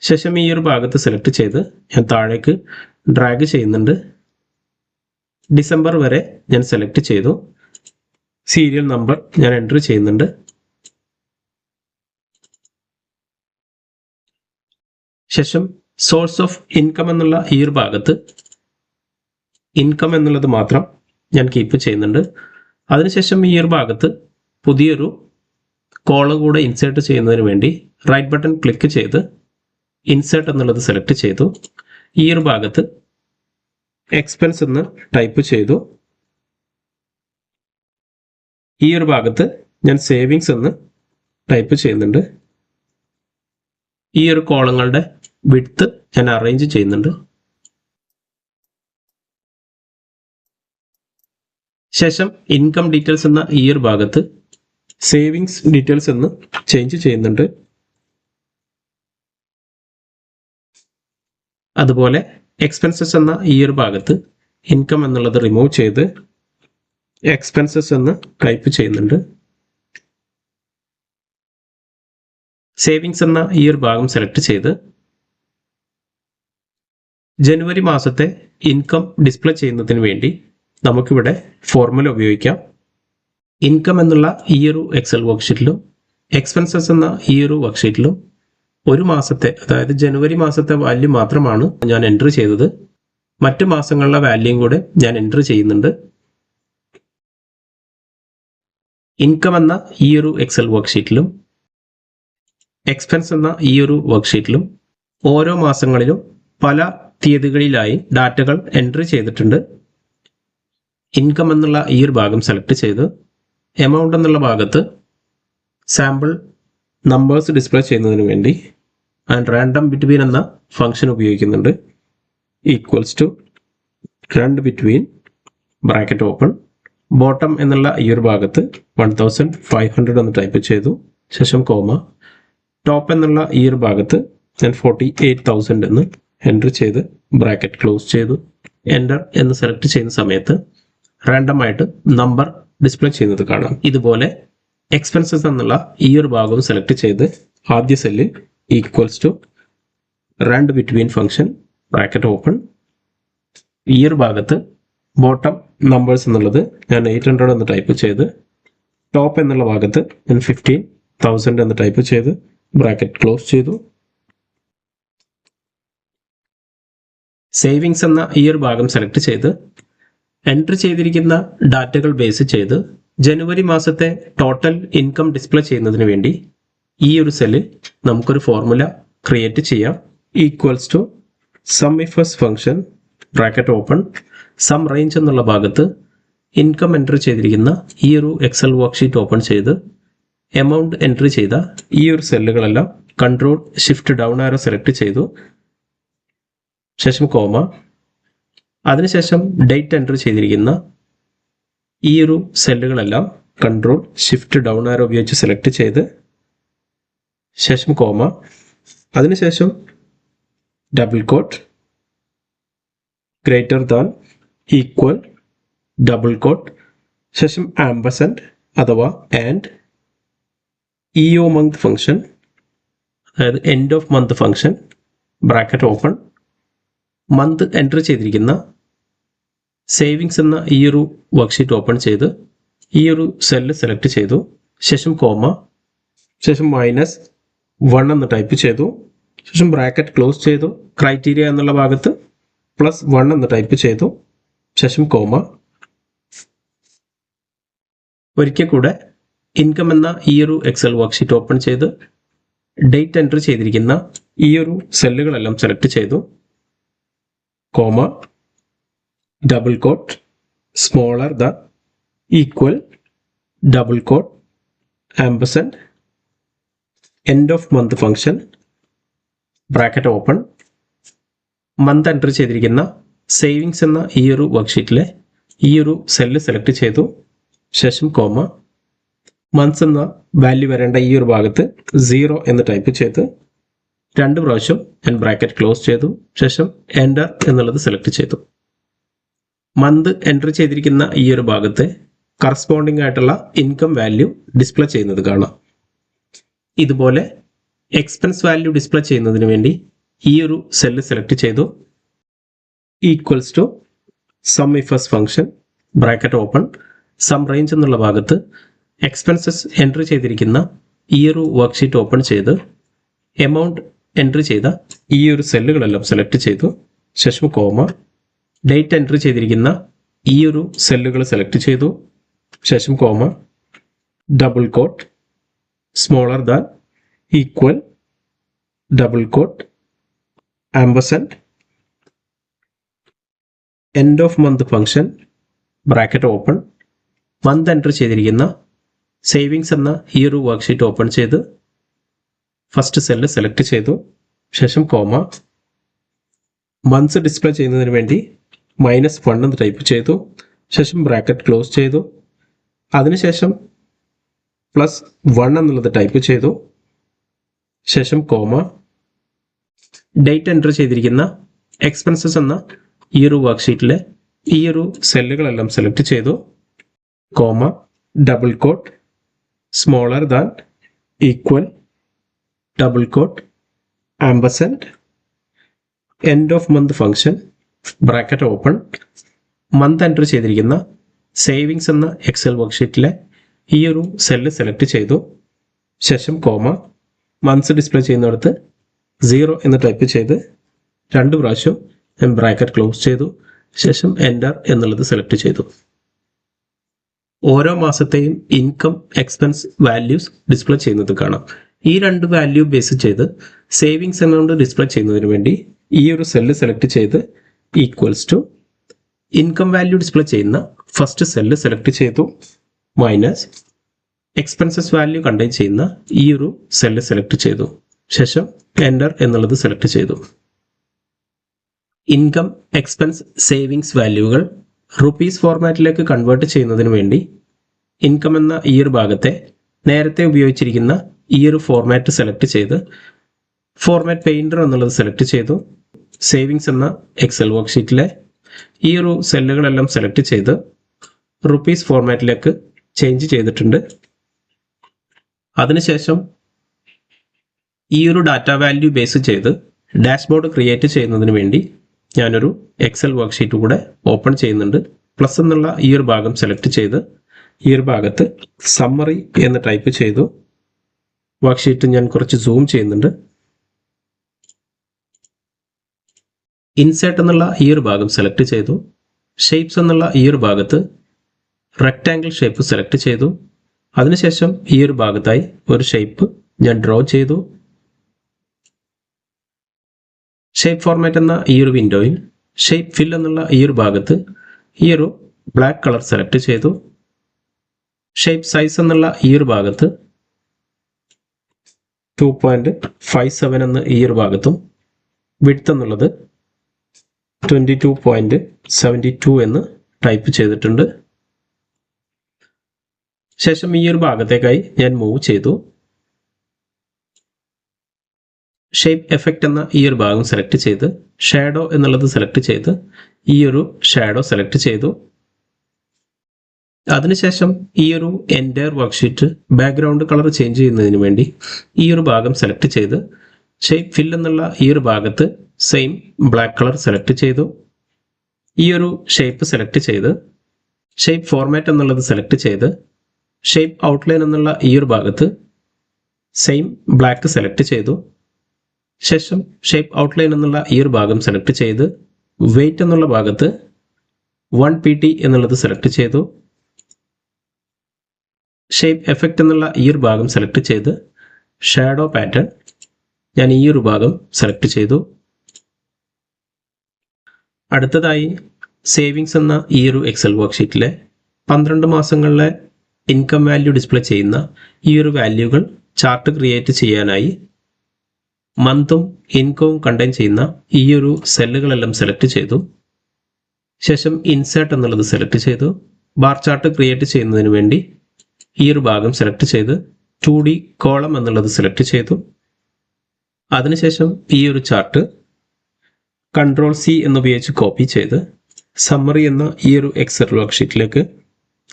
ശേഷം ഈ ഒരു ഭാഗത്ത് സെലക്ട് ചെയ്ത് ഞാൻ താഴേക്ക് ഡ്രാഗ് ചെയ്യുന്നുണ്ട്. ഡിസംബർ വരെ ഞാൻ സെലക്ട് ചെയ്തു. സീരിയൽ നമ്പർ ഞാൻ എൻ്റർ ചെയ്യുന്നുണ്ട്. ശേഷം സോഴ്സ് ഓഫ് ഇൻകം എന്നുള്ള ഈ ഒരു ഭാഗത്ത് ഇൻകം എന്നുള്ളത് മാത്രം ഞാൻ കീപ്പ് ചെയ്യുന്നുണ്ട്. അതിനുശേഷം ഈ ഒരു ഭാഗത്ത് പുതിയൊരു കോളം കൂടെ ഇൻസേർട്ട് ചെയ്യുന്നതിന് വേണ്ടി റൈറ്റ് ബട്ടൺ ക്ലിക്ക് ചെയ്ത് ഇൻസേർട്ട് എന്നുള്ളത് സെലക്ട് ചെയ്തു. ഈ ഒരു ഭാഗത്ത് എക്സ്പെൻസ് എന്ന് ടൈപ്പ് ചെയ്തു. ഈ ഒരു ഭാഗത്ത് ഞാൻ സേവിങ്സ് എന്ന് ടൈപ്പ് ചെയ്യുന്നുണ്ട്. ഈ ഒരു കോളങ്ങളുടെ വിഡ്ത്ത് ഞാൻ അറേഞ്ച് ചെയ്യുന്നുണ്ട്. ശേഷം ഇൻകം ഡീറ്റെയിൽസ് എന്ന ഈ ഒരു ഭാഗത്ത് സേവിങ്സ് ഡീറ്റെയിൽസ് എന്ന് ചേഞ്ച് ചെയ്യുന്നുണ്ട്. അതുപോലെ എക്സ്പെൻസസ് എന്ന ഈ ഒരു ഭാഗത്ത് ഇൻകം എന്നുള്ളത് റിമൂവ് ചെയ്ത് എക്സ്പെൻസസ് എന്ന് ടൈപ്പ് ചെയ്യുന്നുണ്ട്. സേവിങ്സ് എന്ന ഈ ഒരു ഭാഗം സെലക്ട് ചെയ്ത് ജനുവരി മാസത്തെ ഇൻകം ഡിസ്പ്ലേ ചെയ്യുന്നതിന് വേണ്ടി നമുക്കിവിടെ ഫോർമുല ഉപയോഗിക്കാം. ഇൻകം എന്നുള്ള ഈ ഒരു എക്സൽ വർക്ക്ഷീറ്റിലും എക്സ്പെൻസസ് എന്ന ഈ ഒരു വർക്ക്ഷീറ്റിലും ഒരു മാസത്തെ, അതായത് ജനുവരി മാസത്തെ വാല്യൂ മാത്രമാണ് ഞാൻ എൻറ്റർ ചെയ്തത്. മറ്റു മാസങ്ങളിലെ വാല്യൂയും കൂടെ ഞാൻ എൻറ്റർ ചെയ്യുന്നുണ്ട്. ഇൻകം എന്ന ഈ ഒരു എക്സൽ വർക്ക്ഷീറ്റിലും എക്സ്പെൻസ് എന്ന ഈ ഒരു വർക്ക്ഷീറ്റിലും ഓരോ മാസങ്ങളിലും പല തീയതികളിലായി ഡാറ്റകൾ എൻട്രി ചെയ്തിട്ടുണ്ട്. ഇൻകം എന്നുള്ള ഈ ഒരു ഭാഗം സെലക്ട് ചെയ്ത് എമൗണ്ട് എന്നുള്ള ഭാഗത്ത് സാമ്പിൾ നമ്പേഴ്സ് ഡിസ്പ്ലേ ചെയ്യുന്നതിന് വേണ്ടി ആൻഡ് റാൻഡം ബിറ്റ്വീൻ എന്ന ഫംഗ്ഷൻ ഉപയോഗിക്കുന്നുണ്ട്. ഈക്വൽസ് ടു രണ്ട് ബിറ്റ്വീൻ ബ്രാക്കറ്റ് ഓപ്പൺ ബോട്ടം എന്നുള്ള ഈ ഒരു ഭാഗത്ത് 1500 എന്ന് ടൈപ്പ് ചെയ്തു. ശേഷം കോമ ടോപ്പ് എന്നുള്ള ഈ ഒരു ഭാഗത്ത് ഞാൻ 48,000 എന്ന് എൻ്റർ ചെയ്ത് ബ്രാക്കറ്റ് ക്ലോസ് ചെയ്തു. എൻ്റർ എന്ന് സെലക്ട് ചെയ്യുന്ന സമയത്ത് റാൻഡം ആയിട്ട് നമ്പർ ഡിസ്പ്ലേ ചെയ്യുന്നത് കാണാം. ഇതുപോലെ എക്സ്പെൻസസ് എന്നുള്ള ഈ ഒരു ഭാഗവും സെലക്ട് ചെയ്ത് ആദ്യ സെല്ലിൽ equals to rand between function bracket open ഈ ഒരു ഭാഗത്ത് ബോട്ടം നമ്പേഴ്സ് എന്നുള്ളത് ഞാൻ 800 എന്ന് ടൈപ്പ് ചെയ്ത് ടോപ്പ് എന്നുള്ള ഭാഗത്ത് ഞാൻ 15,000 എന്ന് ടൈപ്പ് ചെയ്ത് ബ്രാക്കറ്റ് ക്ലോസ് ചെയ്തു. സേവിങ്സ് എന്ന ഈ ഒരു ഭാഗം സെലക്ട് ചെയ്ത് എൻട്രി ചെയ്തിരിക്കുന്ന ഡാറ്റകൾ ബേസ് ചെയ്ത് ജനുവരി മാസത്തെ ടോട്ടൽ ഇൻകം ഡിസ്പ്ലേ ചെയ്യുന്നതിന് വേണ്ടി ഈ ഒരു സെല്ലിൽ നമുക്കൊരു ഫോർമുല ക്രിയേറ്റ് ചെയ്യാം. Equals to sum ifs function bracket open sum range എന്നുള്ള ഭാഗത്ത് ഇൻകം എൻട്രി ചെയ്തിരിക്കുന്ന ഈ ഒരു എക്സൽ വർക്ക്ഷീറ്റ് ഓപ്പൺ ചെയ്ത് എമൗണ്ട് എൻട്രി ചെയ്ത ഈ ഒരു സെല്ലുകളെല്ലാം control shift down arrow select ചെയ്തു. ശേഷം കോമ അതിനുശേഷം ഡേറ്റ് എൻട്രി ചെയ്തിരിക്കുന്ന ഈ ഒരു സെല്ലുകളെല്ലാം കൺട്രോൾ ഷിഫ്റ്റ് ഡൗൺ ആരോ ഉപയോഗിച്ച് സെലക്ട് ചെയ്ത് ശേഷം കോമ അതിനുശേഷം double quote greater than equal double quote ശേഷം ആംബസൻഡ് അഥവാ ആൻഡ് ഇഒ മന്ത് ഫംഗ്ഷൻ, അതായത് end of month function bracket open month entry ചെയ്തിരിക്കുന്ന സേവിങ്സ് എന്ന ഈ ഒരു വർക്ക്ഷീറ്റ് ഓപ്പൺ ചെയ്ത് ഈ ഒരു സെല്ല് സെലക്ട് ചെയ്തു. ശേഷം കോമ ശേഷം -1 എന്ന് ടൈപ്പ് ചെയ്തു. ശേഷം ബ്രാക്കറ്റ് ക്ലോസ് ചെയ്തു. ക്രൈറ്റീരിയ എന്നുള്ള ഭാഗത്ത് +1 എന്ന് ടൈപ്പ് ചെയ്തു. ശേഷം കോമ ഒരിക്കൽ കൂടെ ഇൻകം എന്ന ഈ ഒരു എക്സൽ വർക്ക്ഷീറ്റ് ഓപ്പൺ ചെയ്ത് ഡേറ്റ് എൻട്രി ചെയ്തിരിക്കുന്ന ഈ ഒരു സെല്ലുകളെല്ലാം സെലക്ട് ചെയ്തു. Comma double quote smaller than equal double quote ampersand end of month function bracket open month entry ചെയ്തിരിക്കുന്ന സേവിങ്സ് എന്ന ഈ ഒരു വർക്ക്ഷീറ്റിലെ ഈ ഒരു സെല്ല് സെലക്ട് ചെയ്തു. ശേഷം കോമ മന്ത്സ് എന്ന വാല്യൂ വരേണ്ട ഈ ഒരു ഭാഗത്ത് 0 എന്ന് ടൈപ്പ് ചെയ്ത് 2 പ്രാവശ്യം ഞാൻ ബ്രാക്കറ്റ് ക്ലോസ് ചെയ്തു. ശേഷം എൻ്റർ എന്നുള്ളത് സെലക്ട് ചെയ്തു. മന്ത് എൻട്രി ചെയ്തിരിക്കുന്ന ഈ ഒരു ഭാഗത്ത് കറസ്പോണ്ടിങ് ആയിട്ടുള്ള ഇൻകം വാല്യൂ ഡിസ്പ്ലേ ചെയ്യുന്നത് കാണാം. ഇതുപോലെ എക്സ്പെൻസ് വാല്യൂ ഡിസ്പ്ലേ ചെയ്യുന്നതിന് വേണ്ടി ഈ ഒരു സെല്ല് സെലക്ട് ചെയ്തു. Equals to sum ifs function bracket open sum range എന്നുള്ള ഭാഗത്ത് എക്സ്പെൻസസ് എൻട്രി ചെയ്തിരിക്കുന്ന ഈ ഒരു വർക്ക്ഷീറ്റ് ഓപ്പൺ ചെയ്ത് എമൗണ്ട് എൻട്രി ചെയ്ത ഈ ഒരു സെല്ലുകളെല്ലാം സെലക്ട് ചെയ്തു. ശേഷം കോമ, ഡേറ്റ് എൻട്രി ചെയ്തിരിക്കുന്ന ഈ ഒരു സെല്ലുകൾ സെലക്ട് ചെയ്തു. ശേഷം comma, double quote, smaller than, equal, double quote, ampersand, end of month function, bracket open, month entry ചെയ്തിരിക്കുന്ന സേവിങ്സ് എന്ന ഈ ഒരു വർക്ക്ഷീറ്റ് ഓപ്പൺ ചെയ്ത് ഫസ്റ്റ് സെല്ല് സെലക്ട് ചെയ്തു. ശേഷം കോമ, മന്ത്സ് ഡിസ്പ്ലേ ചെയ്യുന്നതിന് വേണ്ടി -1 എന്ന് ടൈപ്പ് ചെയ്തു. ശേഷം ബ്രാക്കറ്റ് ക്ലോസ് ചെയ്തു. അതിനുശേഷം +1 എന്നുള്ളത് ടൈപ്പ് ചെയ്തു. ശേഷം കോമ, ഡേറ്റ് എൻട്രി ചെയ്തിരിക്കുന്ന എക്സ്പെൻസസ് എന്ന ഈ ഒരു വർക്ക്ഷീറ്റിലെ ഈ ഒരു സെല്ലുകളെല്ലാം സെലക്ട് ചെയ്തു. Comma, double quote, smaller than, equal, double quote, ampersand, end of month function, bracket open, month entry ചെയ്തിരിക്കുന്ന സേവിങ്സ് എന്ന എക്സൽ വർക്ക്ഷീറ്റിലെ ഈ ഒരു സെല്ല് സെലക്ട് ചെയ്തു. ശേഷം കോമ, മന്ത്സ് ഡിസ്പ്ലേ ചെയ്യുന്നിടത്ത് 0 എന്ന് ടൈപ്പ് ചെയ്ത് 2 പ്രാവശ്യം ഞാൻ ബ്രാക്കറ്റ് ക്ലോസ് ചെയ്തു. ശേഷം എൻ്റർ എന്നുള്ളത് സെലക്ട് ചെയ്തു. ഓരോ മാസത്തെയും ഇൻകം എക്സ്പെൻസ് വാല്യൂസ് ഡിസ്പ്ലേ ചെയ്യുന്നത് കാണാം. ഈ 2 വാല്യൂ ബേസ് ചെയ്ത് സേവിങ്സ് എമൗണ്ട് ഡിസ്പ്ലേ ചെയ്യുന്നതിന് വേണ്ടി ഈ ഒരു സെല്ല് സെലക്ട് ചെയ്ത് equals to income value display ചെയ്യുന്ന ഫസ്റ്റ് സെല്ല് സെലക്ട് ചെയ്തു, മൈനസ് എക്സ്പെൻസസ് വാല്യൂ കണ്ടെയ്ൻ ചെയ്യുന്ന ഈ ഒരു സെല്ല് സെലക്ട് ചെയ്തു. ശേഷം എൻ്റർ എന്നുള്ളത് സെലക്ട് ചെയ്തു. ഇൻകം എക്സ്പെൻസ് സേവിങ്സ് വാല്യൂകൾ റുപ്പീസ് ഫോർമാറ്റിലേക്ക് കൺവേർട്ട് ചെയ്യുന്നതിന് വേണ്ടി ഇൻകം എന്ന ഈ ഒരു ഭാഗത്തെ നേരത്തെ ഉപയോഗിച്ചിരിക്കുന്ന ഈ ഒരു ഫോർമാറ്റ് സെലക്ട് ചെയ്ത് ഫോർമാറ്റ് പെയിൻറ്റർ എന്നുള്ളത് സെലക്ട് ചെയ്തു. സേവിങ്സ് എന്ന എക്സൽ വർക്ക്ഷീറ്റിലെ ഈ ഒരു സെല്ലുകളെല്ലാം സെലക്ട് ചെയ്ത് റുപ്പീസ് ഫോർമാറ്റിലേക്ക് ചേഞ്ച് ചെയ്തിട്ടുണ്ട്. അതിനുശേഷം ഈ ഒരു ഡാറ്റ വാല്യൂ ബേസ് ചെയ്ത് ഡാഷ്ബോർഡ് ക്രിയേറ്റ് ചെയ്യുന്നതിന് വേണ്ടി ഞാനൊരു എക്സൽ വർക്ക്ഷീറ്റ് കൂടെ ഓപ്പൺ ചെയ്യുന്നുണ്ട്. പ്ലസ് എന്നുള്ള ഈ ഒരു ഭാഗം സെലക്ട് ചെയ്ത് ഈ ഒരു ഭാഗത്ത് സമ്മറി എന്ന് ടൈപ്പ് ചെയ്തു. വർക്ക്ഷീറ്റ് ഞാൻ കുറച്ച് സൂം ചെയ്യുന്നുണ്ട്. ഇൻസേർട്ട് എന്നുള്ള ഈ ഒരു ഭാഗം സെലക്ട് ചെയ്തു. ഷേപ്സ് എന്നുള്ള ഈ ഒരു ഭാഗത്ത് റെക്റ്റാങ്കിൾ ഷേപ്പ് സെലക്ട് ചെയ്തു. അതിനുശേഷം ഈ ഒരു ഭാഗത്തായി ഒരു ഷേപ്പ് ഞാൻ ഡ്രോ ചെയ്തു. ഷേപ്പ് ഫോർമാറ്റ് എന്ന ഈ ഒരു വിൻഡോയിൽ ഷേപ്പ് ഫിൽ എന്നുള്ള ഈ ഒരു ഭാഗത്ത് ഈ ഒരു ബ്ലാക്ക് കളർ സെലക്ട് ചെയ്തു. ഷേപ്പ് സൈസ് എന്നുള്ള ഈ ഒരു ഭാഗത്ത് 2.57 എന്ന ഈ ഒരു ഭാഗത്തും വിഡ്ത്ത് എന്നുള്ളത് 22.72 എന്ന് ടൈപ്പ് ചെയ്തിട്ടുണ്ട്. ശേഷം ഈ ഒരു ഭാഗത്തേക്കായി ഞാൻ മൂവ് ചെയ്തു. ഷേപ്പ് എഫക്റ്റ് എന്ന ഈ ഒരു ഭാഗം സെലക്ട് ചെയ്ത് ഷാഡോ എന്നുള്ളത് സെലക്ട് ചെയ്ത് ഈ ഒരു ഷാഡോ സെലക്ട് ചെയ്തു. അതിനുശേഷം ഈ ഒരു entire worksheet background colour change ചെയ്യുന്നതിന് വേണ്ടി ഈ ഒരു ഭാഗം സെലക്ട് ചെയ്ത് ഷേപ്പ് ഫിൽ എന്നുള്ള ഈ ഒരു ഭാഗത്ത് സെയിം ബ്ലാക്ക് കളർ സെലക്ട് ചെയ്തു. ഈ ഒരു ഷേപ്പ് സെലക്ട് ചെയ്ത് ഷേപ്പ് ഫോർമാറ്റ് എന്നുള്ളത് സെലക്ട് ചെയ്ത് ഷേപ്പ് ഔട്ട്ലൈൻ എന്നുള്ള ഈ ഒരു ഭാഗത്ത് സെയിം ബ്ലാക്ക് സെലക്ട് ചെയ്തു. ശേഷം ഷേപ്പ് ഔട്ട്ലൈൻ എന്നുള്ള ഈ ഒരു ഭാഗം സെലക്ട് ചെയ്ത് വെയ്റ്റ് എന്നുള്ള ഭാഗത്ത് 1 pt എന്നുള്ളത് സെലക്ട് ചെയ്തു. ഷേപ്പ് എഫക്റ്റ് എന്നുള്ള ഈ ഒരു ഭാഗം സെലക്ട് ചെയ്ത് ഷാഡോ പാറ്റേൺ ഞാൻ ഈ ഒരു ഭാഗം സെലക്ട് ചെയ്തു. അടുത്തതായി സേവിങ്സ് എന്ന ഈ ഒരു എക്സൽ വർക്ക്ഷീറ്റിലെ 12 മാസങ്ങളിലെ ഇൻകം വാല്യൂ ഡിസ്പ്ലേ ചെയ്യുന്ന ഈ ഒരു വാല്യൂകൾ ചാർട്ട് ക്രിയേറ്റ് ചെയ്യാനായി മന്തും ഇൻകവും കണ്ടെയ്ൻ ചെയ്യുന്ന ഈ ഒരു സെല്ലുകളെല്ലാം സെലക്ട് ചെയ്തു. ശേഷം ഇൻസേർട്ട് എന്നുള്ളത് സെലക്ട് ചെയ്തു. ബാർ ചാർട്ട് ക്രിയേറ്റ് ചെയ്യുന്നതിന് വേണ്ടി ഈ ഒരു ഭാഗം സെലക്ട് ചെയ്ത് 2D കോളം എന്നുള്ളത് സെലക്ട് ചെയ്തു. അതിനുശേഷം ഈ ഒരു ചാർട്ട് Ctrl+C എന്നുപയോഗിച്ച് കോപ്പി ചെയ്ത് സമ്മറി എന്ന ഈ ഒരു എക്സൽ വർക്ക്ഷീറ്റിലേക്ക്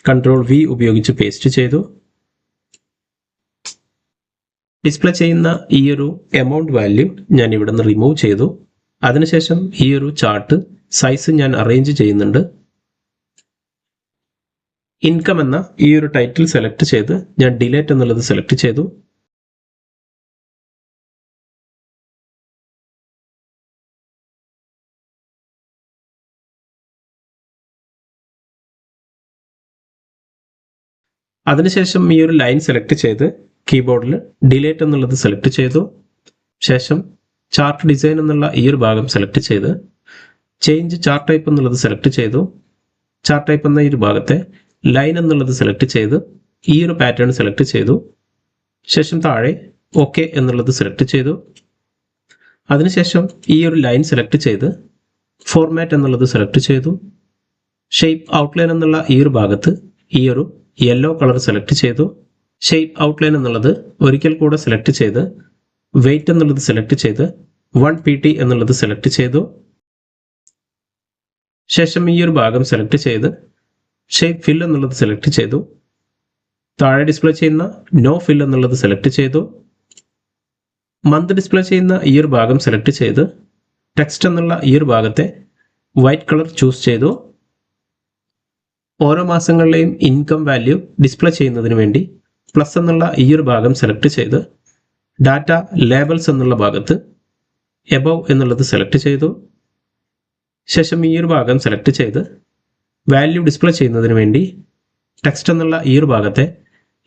Ctrl+V ഉപയോഗിച്ച് പേസ്റ്റ് ചെയ്തു. ഡിസ്പ്ലേ ചെയ്യുന്ന ഈ ഒരു എമൗണ്ട് വാല്യൂ ഞാൻ ഇവിടെ നിന്ന് റിമൂവ് ചെയ്തു. അതിനുശേഷം ഈ ഒരു ചാർട്ട് സൈസ് ഞാൻ അറേഞ്ച് ചെയ്യുന്നുണ്ട്. ഇൻകം എന്ന ഈ ഒരു ടൈറ്റിൽ സെലക്ട് ചെയ്ത് ഞാൻ ഡിലേറ്റ് എന്നുള്ളത് സെലക്ട് ചെയ്തു. അതിനുശേഷം ഈ ഒരു ലൈൻ സെലക്ട് ചെയ്ത് കീബോർഡിൽ ഡിലേറ്റ് എന്നുള്ളത് സെലക്ട് ചെയ്തു. ശേഷം ചാർട്ട് ഡിസൈൻ എന്നുള്ള ഈ ഒരു ഭാഗം സെലക്ട് ചെയ്ത് ചേഞ്ച് ചാർട്ട് ടൈപ്പ് എന്നുള്ളത് സെലക്ട് ചെയ്തു. ചാർട്ട് ടൈപ്പ് എന്ന ഈ ഒരു ഭാഗത്തെ ലൈൻ എന്നുള്ളത് സെലക്ട് ചെയ്ത് ഈ ഒരു പാറ്റേൺ സെലക്ട് ചെയ്തു. ശേഷം താഴെ ഓക്കെ എന്നുള്ളത് സെലക്ട് ചെയ്തു. അതിനുശേഷം ഈ ഒരു ലൈൻ സെലക്ട് ചെയ്ത് ഫോർമാറ്റ് എന്നുള്ളത് സെലക്ട് ചെയ്തു. ഷേപ്പ് ഔട്ട്ലൈൻ എന്നുള്ള ഈ ഒരു ഭാഗത്ത് ഈ ഒരു യെല്ലോ കളർ സെലക്ട് ചെയ്തു. ഷേപ്പ് ഔട്ട്ലൈൻ എന്നുള്ളത് ഒരിക്കൽ കൂടെ സെലക്ട് ചെയ്ത് വെയിറ്റ് എന്നുള്ളത് സെലക്ട് ചെയ്ത് 1 pt എന്നുള്ളത് സെലക്ട് ചെയ്തു. ശേഷം ഈ ഒരു ഭാഗം സെലക്ട് ചെയ്ത് ഷേപ്പ് ഫിൽ എന്നുള്ളത് സെലക്ട് ചെയ്തു. താഴെ ഡിസ്പ്ലേ ചെയ്യുന്ന നോ ഫിൽ എന്നുള്ളത് സെലക്ട് ചെയ്തു. മന്ത് ഡിസ്പ്ലേ ചെയ്യുന്ന ഈ ഒരു ഭാഗം സെലക്ട് ചെയ്ത് ടെക്സ്റ്റ് എന്നുള്ള ഈ ഒരു ഭാഗത്തെ വൈറ്റ് കളർ ചൂസ് ചെയ്തു. ഓരോ മാസങ്ങളിലെയും ഇൻകം വാല്യൂ ഡിസ്പ്ലേ ചെയ്യുന്നതിന് വേണ്ടി പ്ലസ് എന്നുള്ള ഈ ഒരു ഭാഗം സെലക്ട് ചെയ്ത് ഡാറ്റ ലേബൽസ് എന്നുള്ള ഭാഗത്ത് എബവ് എന്നുള്ളത് സെലക്ട് ചെയ്തു. ശേഷം ഈ ഒരു ഭാഗം സെലക്ട് ചെയ്ത് വാല്യൂ ഡിസ്പ്ലേ ചെയ്യുന്നതിന് വേണ്ടി ടെക്സ്റ്റ് എന്നുള്ള ഈ ഒരു ഭാഗത്തെ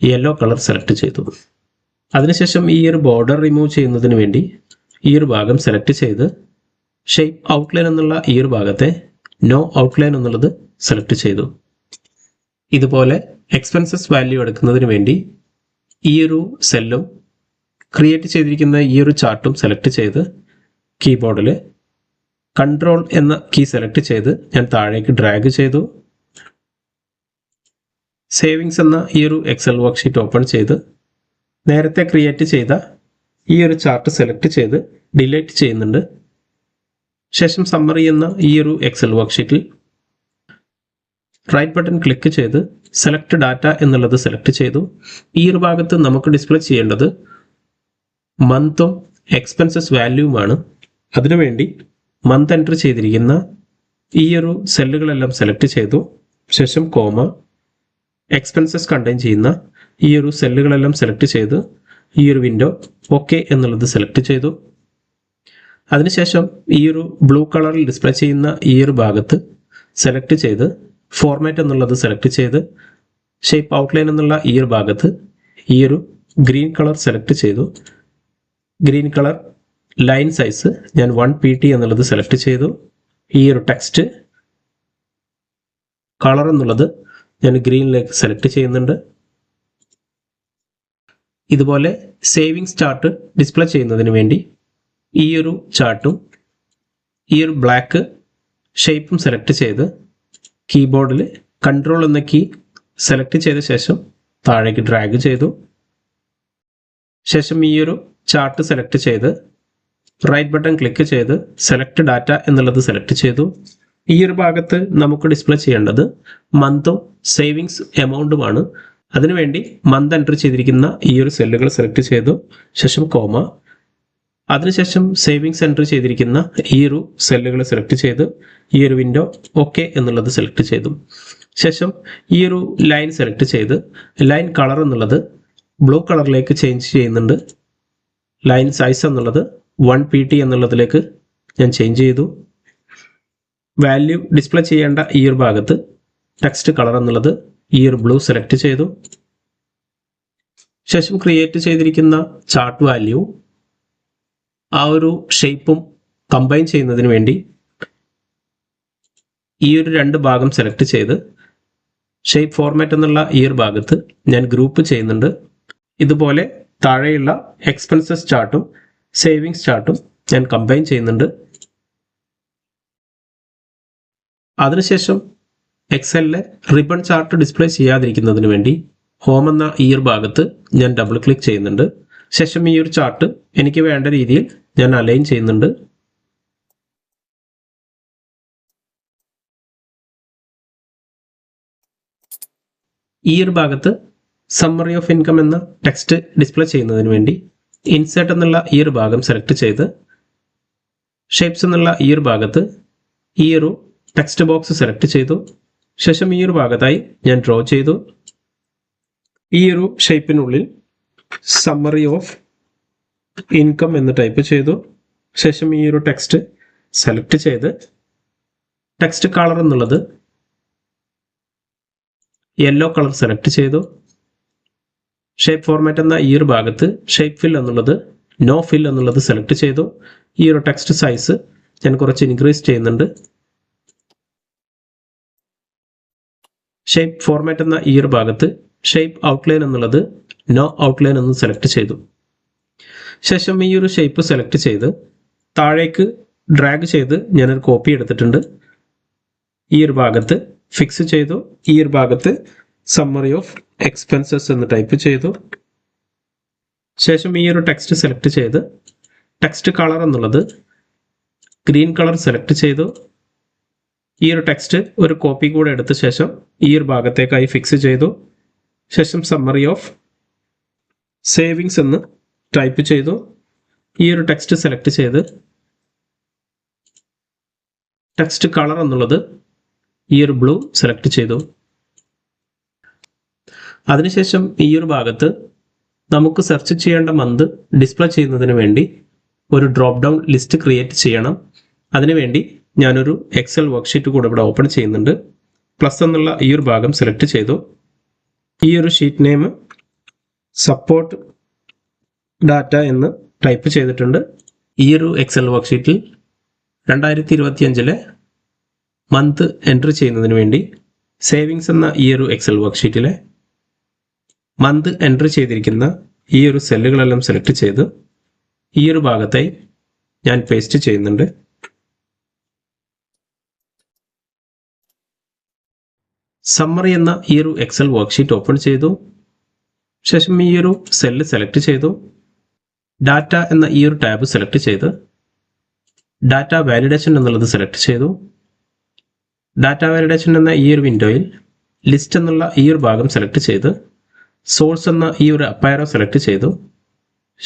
യെല്ലോ കളർ സെലക്ട് ചെയ്തു. അതിനുശേഷം ഈ ഒരു ബോർഡർ റിമൂവ് ചെയ്യുന്നതിന് വേണ്ടി ഈ ഒരു ഭാഗം സെലക്ട് ചെയ്ത് ഷേപ്പ് ഔട്ട്ലൈൻ എന്നുള്ള ഈ ഒരു ഭാഗത്തെ നോ ഔട്ട്ലൈൻ എന്നുള്ളത് സെലക്ട് ചെയ്തു. ഇതുപോലെ എക്സ്പെൻസസ് വാല്യൂ എടുക്കുന്നതിന് വേണ്ടി ഈ ഒരു സെല്ലും ക്രിയേറ്റ് ചെയ്തിരിക്കുന്ന ഈ ഒരു ചാർട്ടും സെലക്ട് ചെയ്ത് കീബോർഡിൽ കൺട്രോൾ എന്ന കീ സെലക്ട് ചെയ്ത് ഞാൻ താഴേക്ക് ഡ്രാഗ് ചെയ്തു. സേവിങ്സ് എന്ന ഈ ഒരു എക്സൽ വർക്ക്ഷീറ്റ് ഓപ്പൺ ചെയ്ത് നേരത്തെ ക്രിയേറ്റ് ചെയ്ത ഈ ഒരു ചാർട്ട് സെലക്ട് ചെയ്ത് ഡിലീറ്റ് ചെയ്യുന്നുണ്ട്. ശേഷം സമ്മറി എന്ന ഈ ഒരു എക്സൽ വർക്ക്ഷീറ്റിൽ റൈറ്റ് ബട്ടൺ ക്ലിക്ക് ചെയ്ത് സെലക്ട് ഡാറ്റ എന്നുള്ളത് സെലക്ട് ചെയ്തു. ഈ ഒരു ഭാഗത്ത് നമുക്ക് ഡിസ്പ്ലേ ചെയ്യേണ്ടത് മന്തും എക്സ്പെൻസസ് വാല്യൂവുമാണ്. അതിനുവേണ്ടി മന്ത് എൻറ്റർ ചെയ്തിരിക്കുന്ന ഈ ഒരു സെല്ലുകളെല്ലാം സെലക്ട് ചെയ്തു. ശേഷം കോമ എക്സ്പെൻസസ് കണ്ടെയ്ൻ ചെയ്യുന്ന ഈ ഒരു സെല്ലുകളെല്ലാം സെലക്ട് ചെയ്ത് ഈ ഒരു വിൻഡോ ഓക്കെ എന്നുള്ളത് സെലക്ട് ചെയ്തു. അതിനുശേഷം ഈ ഒരു ബ്ലൂ കളറിൽ ഡിസ്പ്ലേ ചെയ്യുന്ന ഈ ഒരു ഭാഗത്ത് സെലക്ട് ചെയ്ത് ഫോർമാറ്റ് എന്നുള്ളത് സെലക്ട് ചെയ്ത് ഷേപ്പ് ഔട്ട്ലൈൻ എന്നുള്ള ഈ ഒരു ഭാഗത്ത് ഈ ഒരു ഗ്രീൻ കളർ സെലക്ട് ചെയ്തു. ഗ്രീൻ കളർ ലൈൻ സൈസ് ഞാൻ 1 pt എന്നുള്ളത് സെലക്ട് ചെയ്തു. ഈ ഒരു ടെക്സ്റ്റ് കളർ എന്നുള്ളത് ഞാൻ ഗ്രീനിലേക്ക് സെലക്ട് ചെയ്യുന്നുണ്ട്. ഇതുപോലെ സേവിങ്സ് ചാർട്ട് ഡിസ്പ്ലേ ചെയ്യുന്നതിന് വേണ്ടി ഈ ഒരു ചാർട്ടും ഈ ഒരു ബ്ലാക്ക് ഷേപ്പും സെലക്ട് ചെയ്ത് കീബോർഡിൽ കൺട്രോൾ എന്ന കീ സെലക്ട് ചെയ്ത ശേഷം താഴേക്ക് ഡ്രാഗ് ചെയ്തു. ശേഷം ഈ ഒരു ചാർട്ട് സെലക്ട് ചെയ്ത് റൈറ്റ് ബട്ടൺ ക്ലിക്ക് ചെയ്ത് സെലക്ട് ഡാറ്റ എന്നുള്ളത് സെലക്ട് ചെയ്തു. ഈ ഒരു ഭാഗത്ത് നമുക്ക് ഡിസ്പ്ലേ ചെയ്യേണ്ടത് മന്തും സേവിങ്സ് എമൗണ്ടുമാണ്. അതിനുവേണ്ടി മന്ത് എൻറ്റർ ചെയ്തിരിക്കുന്ന ഈ ഒരു സെല്ലുകൾ സെലക്ട് ചെയ്തു. ശേഷം കോമ അതിനുശേഷം സേവിങ്സ് എൻറ്റർ ചെയ്തിരിക്കുന്ന ഈ ഒരു സെല്ലുകൾ സെലക്ട് ചെയ്ത് ഈ ഒരു വിൻഡോ ഓക്കെ എന്നുള്ളത് സെലക്ട് ചെയ്തു. ശേഷം ഈ ഒരു ലൈൻ സെലക്ട് ചെയ്ത് ലൈൻ കളർ എന്നുള്ളത് ബ്ലൂ കളറിലേക്ക് ചേഞ്ച് ചെയ്യുന്നുണ്ട്. ലൈൻ സൈസ് എന്നുള്ളത് 1 pt എന്നുള്ളതിലേക്ക് ഞാൻ ചേഞ്ച് ചെയ്തു. വാല്യൂ ഡിസ്പ്ലേ ചെയ്യേണ്ട ഈ ഒരു ഭാഗത്ത് ടെക്സ്റ്റ് കളർ എന്നുള്ളത് ഈ ഒരു ബ്ലൂ സെലക്ട് ചെയ്തു. ശേഷം ക്രിയേറ്റ് ചെയ്തിരിക്കുന്ന ചാർട്ട് വാല്യൂ ആ ഒരു ഷേപ്പും കമ്പൈൻ ചെയ്യുന്നതിന് വേണ്ടി ഈ ഒരു 2 ഭാഗം സെലക്ട് ചെയ്ത് ഷേപ്പ് ഫോർമാറ്റ് എന്നുള്ള ഈ ഒരു ഭാഗത്ത് ഞാൻ ഗ്രൂപ്പ് ചെയ്യുന്നുണ്ട്. ഇതുപോലെ താഴെയുള്ള എക്സ്പെൻസസ് ചാർട്ടും സേവിങ്സ് ചാർട്ടും ഞാൻ കമ്പൈൻ ചെയ്യുന്നുണ്ട്. അതിനുശേഷം എക്സലിലെ റിബൺ ചാർട്ട് ഡിസ്പ്ലേ ചെയ്യാതിരിക്കുന്നതിന് വേണ്ടി ഹോം എന്ന ഈ ഒരു ഭാഗത്ത് ഞാൻ ഡബിൾ ക്ലിക്ക് ചെയ്യുന്നുണ്ട്. ശേഷം ഈ ഒരു ചാർട്ട് എനിക്ക് വേണ്ട രീതിയിൽ ഞാൻ അലൈൻ ചെയ്യുന്നുണ്ട്. ഈ ഒരു ഭാഗത്ത് സമ്മറി ഓഫ് ഇൻകം എന്ന ടെക്സ്റ്റ് ഡിസ്പ്ലേ ചെയ്യുന്നതിന് വേണ്ടി ഇൻസേർട്ട് എന്നുള്ള ഈ ഒരു ഭാഗം സെലക്ട് ചെയ്ത് ഷേപ്സ് എന്നുള്ള ഈ ഒരു ഭാഗത്ത് ഈ ഒരു ടെക്സ്റ്റ് ബോക്സ് സെലക്ട് ചെയ്തു. ശേഷം ഈ ഒരു ഭാഗത്തായി ഞാൻ ഡ്രോ ചെയ്തു. ഈ ഒരു ഷേപ്പിനുള്ളിൽ സമ്മറി ഓഫ് ഇൻകം എന്ന് ടൈപ്പ് ചെയ്തു. ശേഷം ഈ ഒരു ടെക്സ്റ്റ് സെലക്ട് ചെയ്ത് ടെക്സ്റ്റ് കളർ എന്നുള്ളത് യെല്ലോ കളർ സെലക്ട് ചെയ്തു. ഷേപ്പ് ഫോർമാറ്റ് എന്ന ഈ ഒരു ഭാഗത്ത് ഷേപ്പ് ഫിൽ എന്നുള്ളത് നോ ഫിൽ എന്നുള്ളത് സെലക്ട് ചെയ്തു. ഈ ഒരു ടെക്സ്റ്റ് സൈസ് ഞാൻ കുറച്ച് ഇൻക്രീസ് ചെയ്യുന്നുണ്ട്. ഷേപ്പ് ഫോർമാറ്റ് എന്ന ഈ ഒരു ഭാഗത്ത് ഷേപ്പ് ഔട്ട്ലൈൻ എന്നുള്ളത് നോ ഔട്ട്ലൈൻ എന്ന് സെലക്ട് ചെയ്തു. ശേഷം ഈ ഒരു ഷേപ്പ് സെലക്ട് ചെയ്ത് താഴേക്ക് ഡ്രാഗ് ചെയ്ത് ഞാനൊരു കോപ്പി എടുത്തിട്ടുണ്ട്. ഈ ഒരു ഭാഗത്ത് ഫിക്സ് ചെയ്തു. ഈ ഒരു ഭാഗത്ത് സമ്മറി ഓഫ് എക്സ്പെൻസസ് എന്ന് ടൈപ്പ് ചെയ്തു. ശേഷം ഈ ഒരു ടെക്സ്റ്റ് സെലക്ട് ചെയ്ത് ടെക്സ്റ്റ് കളർ എന്നുള്ളത് ഗ്രീൻ കളർ സെലക്ട് ചെയ്തു. ഈ ഒരു ടെക്സ്റ്റ് ഒരു കോപ്പി കൂടെ എടുത്ത ശേഷം ഈ ഒരു ഭാഗത്തേക്കായി ഫിക്സ് ചെയ്തു. ശേഷം സമ്മറി ഓഫ് സേവിങ്സ് എന്ന് ടൈപ്പ് ചെയ്തു. ഈ ഒരു ടെക്സ്റ്റ് സെലക്ട് ചെയ്ത് ടെക്സ്റ്റ് കളർ എന്നുള്ളത് ഈ ഒരു ബ്ലൂ സെലക്ട് ചെയ്തു. അതിനുശേഷം ഈ ഒരു ഭാഗത്ത് നമുക്ക് സെർച്ച് ചെയ്യേണ്ട മന്ത് ഡിസ്പ്ലേ ചെയ്യുന്നതിന് വേണ്ടി ഒരു ഡ്രോപ്പ് ഡൗൺ ലിസ്റ്റ് ക്രിയേറ്റ് ചെയ്യണം. അതിനുവേണ്ടി ഞാനൊരു എക്സൽ വർക്ക്ഷീറ്റ് കൂടെ ഇവിടെ ഓപ്പൺ ചെയ്യുന്നുണ്ട്. പ്ലസ് എന്നുള്ള ഈ ഒരു ഭാഗം സെലക്ട് ചെയ്തു. ഈ ഒരു ഷീറ്റ് നെയിം സപ്പോർട്ട് ഡാറ്റ എന്ന് ടൈപ്പ് ചെയ്തിട്ടുണ്ട്. ഈ ഒരു എക്സൽ വർക്ക്ഷീറ്റിൽ 2025 മന്ത് എൻട്രി ചെയ്യുന്നതിന് വേണ്ടി സേവിങ്സ് എന്ന ഈ ഒരു എക്സൽ വർക്ക്ഷീറ്റിലെ മന്ത് എൻട്രി ചെയ്തിരിക്കുന്ന ഈ ഒരു സെല്ലുകളെല്ലാം സെലക്ട് ചെയ്ത് ഈ ഒരു ഭാഗത്തായി ഞാൻ പേസ്റ്റ് ചെയ്യുന്നുണ്ട്. സമ്മറി എന്ന ഈ ഒരു എക്സൽ വർക്ക്ഷീറ്റ് ഓപ്പൺ ചെയ്തു. ശേഷം ഈ ഒരു സെല്ല് സെലക്ട് ചെയ്തു. ഡാറ്റ എന്ന ഈ ഒരു ടാബ് സെലക്ട് ചെയ്ത് ഡാറ്റ വാലിഡേഷൻ എന്നുള്ളത് സെലക്ട് ചെയ്തു. ഡാറ്റ വാലിഡേഷൻ എന്ന ഈ ഒരു വിൻഡോയിൽ ലിസ്റ്റ് എന്നുള്ള ഈ ഒരു ഭാഗം സെലക്ട് ചെയ്ത് സോഴ്സ് എന്ന ഈ ഒരു അപ്പയറോ സെലക്ട് ചെയ്തു.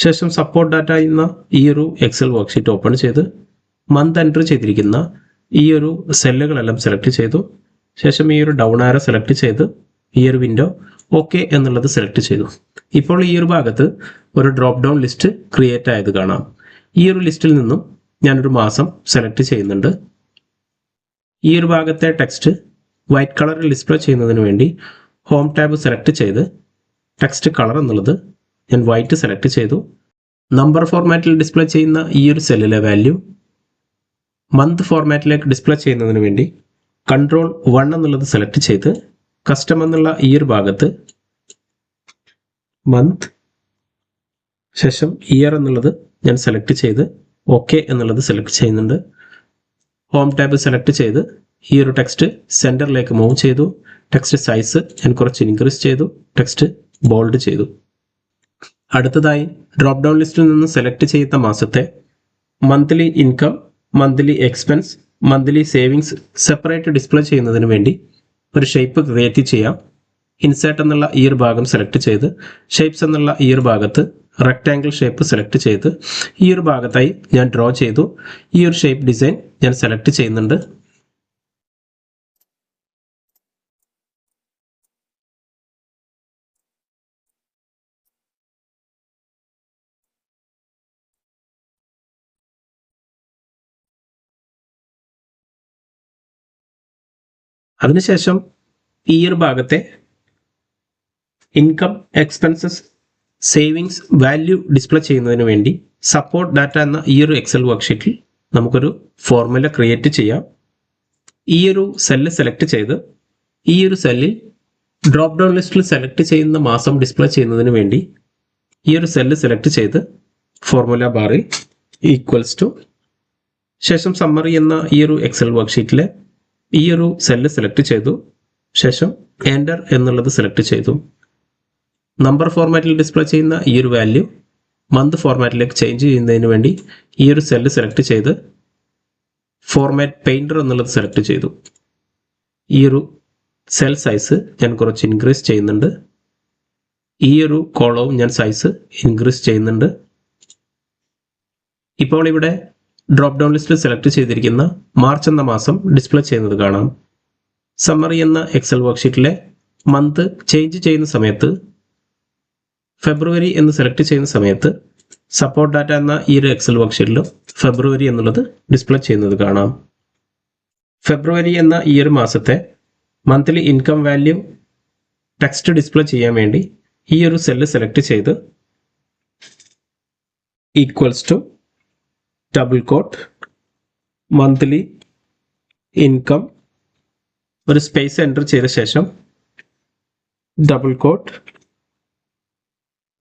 ശേഷം സപ്പോർട്ട് ഡാറ്റ എന്ന ഈ ഒരു എക്സൽ വർക്ക്ഷീറ്റ് ഓപ്പൺ ചെയ്ത് മന്ത് എൻട്രി ചെയ്തിരിക്കുന്ന ഈ ഒരു സെല്ലുകളെല്ലാം സെലക്ട് ചെയ്തു. ശേഷം ഈ ഒരു ഡൗൺ ആരോ സെലക്ട് ചെയ്ത് ഈ ഒരു വിൻഡോ ഓക്കെ എന്നുള്ളത് സെലക്ട് ചെയ്തു. ഇപ്പോൾ ഈ ഒരു ഭാഗത്ത് ഒരു ഡ്രോപ്പ് ഡൗൺ ലിസ്റ്റ് ക്രിയേറ്റ് ആയത് കാണാം. ഈ ഒരു ലിസ്റ്റിൽ നിന്നും ഞാനൊരു മാസം സെലക്ട് ചെയ്യുന്നുണ്ട്. ഈ ഒരു ഭാഗത്തെ ടെക്സ്റ്റ് വൈറ്റ് കളറിൽ ഡിസ്പ്ലേ ചെയ്യുന്നതിന് വേണ്ടി ഹോം ടാബ് സെലക്ട് ചെയ്ത് ടെക്സ്റ്റ് കളർ എന്നുള്ളത് ഞാൻ വൈറ്റ് സെലക്ട് ചെയ്തു. നമ്പർ ഫോർമാറ്റിൽ ഡിസ്പ്ലേ ചെയ്യുന്ന ഈ ഒരു സെല്ലിലെ വാല്യൂ മന്ത് ഫോർമാറ്റിലേക്ക് ഡിസ്പ്ലേ ചെയ്യുന്നതിന് വേണ്ടി കൺട്രോൾ 1 എന്നുള്ളത് സെലക്ട് ചെയ്ത് കസ്റ്റം എന്നുള്ള ഈ ഒരു ഭാഗത്ത് മന്ത് ശേഷം ഇയർ എന്നുള്ളത് ഞാൻ സെലക്ട് ചെയ്ത് ഓക്കെ എന്നുള്ളത് സെലക്ട് ചെയ്യുന്നുണ്ട്. ഹോം ടാബ് സെലക്ട് ചെയ്ത് ഈ ഒരു ടെക്സ്റ്റ് സെൻറ്ററിലേക്ക് മൂവ് ചെയ്തു. ടെക്സ്റ്റ് സൈസ് ഞാൻ കുറച്ച് ഇൻക്രീസ് ചെയ്തു. ടെക്സ്റ്റ് ബോൾഡ് ചെയ്തു. അടുത്തതായി ഡ്രോപ്പ് ഡൗൺ ലിസ്റ്റിൽ നിന്ന് സെലക്ട് ചെയ്ത മാസത്തെ monthly income, monthly expense, monthly savings separate display ചെയ്യുന്നതിന് വേണ്ടി ഒരു ഷേപ്പ് ക്രിയേറ്റ് ചെയ്യാം. ഇൻസേർട്ട് എന്നുള്ള ഈ ഒരു ഭാഗം സെലക്ട് ചെയ്ത് ഷേപ്സ് എന്നുള്ള ഈ ഒരു ഭാഗത്ത് റെക്ടാങ്കിൾ ഷേപ്പ് സെലക്ട് ചെയ്ത് ഈ ഒരു ഭാഗത്തായി ഞാൻ ഡ്രോ ചെയ്തു. ഈ ഒരു ഷേപ്പ് ഡിസൈൻ ഞാൻ സെലക്ട് ചെയ്യുന്നുണ്ട്. അതിനുശേഷം ഈ ഒരു ഭാഗത്തെ income, expenses, savings, value display ചെയ്യുന്നതിന് വേണ്ടി സപ്പോർട്ട് ഡാറ്റ എന്ന ഈ ഒരു എക്സൽ വർക്ക്ഷീറ്റിൽ നമുക്കൊരു ഫോർമുല ക്രിയേറ്റ് ചെയ്യാം. ഈ ഒരു സെല്ല് സെലക്ട് ചെയ്ത് ഈ ഒരു സെല്ലിൽ ഡ്രോപ്പ് ഡൗൺ ലിസ്റ്റിൽ സെലക്ട് ചെയ്യുന്ന മാസം ഡിസ്പ്ലേ ചെയ്യുന്നതിന് വേണ്ടി ഈ ഒരു സെല്ല് സെലക്ട് ചെയ്ത് ഫോർമുല ബാറിൽ ഈക്വൽസ് ടു ശേഷം സമ്മറി എന്ന ഈ ഒരു എക്സൽ വർക്ക്ഷീറ്റിലെ ഈ ഒരു സെല്ല് സെലക്ട് ചെയ്തു. ശേഷം എൻ്റർ എന്നുള്ളത് സെലക്ട് ചെയ്തു. നമ്പർ ഫോർമാറ്റിൽ ഡിസ്പ്ലേ ചെയ്യുന്ന ഈ ഒരു വാല്യൂ മന്ത് ഫോർമാറ്റിലേക്ക് ചേഞ്ച് ചെയ്യുന്നതിന് വേണ്ടി ഈ ഒരു സെല്ല് സെലക്ട് ചെയ്ത് ഫോർമാറ്റ് പെയിൻറ്റർ എന്നുള്ളത് സെലക്ട് ചെയ്തു. ഈ ഒരു സെൽ സൈസ് ഞാൻ കുറച്ച് ഇൻക്രീസ് ചെയ്യുന്നുണ്ട്. ഈ ഒരു കോളവും ഞാൻ സൈസ് ഇൻക്രീസ് ചെയ്യുന്നുണ്ട്. ഇപ്പോൾ ഇവിടെ ഡ്രോപ്പ് ഡൗൺ ലിസ്റ്റിൽ സെലക്ട് ചെയ്തിരിക്കുന്ന മാർച്ച് എന്ന മാസം ഡിസ്പ്ലേ ചെയ്യുന്നത് കാണാം. സമ്മറി എന്ന എക്സൽ വർക്ക്ഷീറ്റിലെ മന്ത് ചേഞ്ച് ചെയ്യുന്ന സമയത്ത് ഫെബ്രുവരി എന്ന് സെലക്ട് ചെയ്യുന്ന സമയത്ത് സപ്പോർട്ട് ഡാറ്റ എന്ന ഈ ഒരു എക്സൽ വർക്ക്ഷീറ്റിലും ഫെബ്രുവരി എന്നുള്ളത് ഡിസ്പ്ലേ ചെയ്യുന്നത് കാണാം. ഫെബ്രുവരി എന്ന ഈ ഒരു മാസത്തെ monthly income value text display ചെയ്യാൻ വേണ്ടി ഈ ഒരു സെല്ല് സെലക്ട് ചെയ്ത് equals to double quote monthly income ഒരു സ്പേസ് എൻ്റർ ചെയ്ത ശേഷം ഡബിൾ കോട്ട്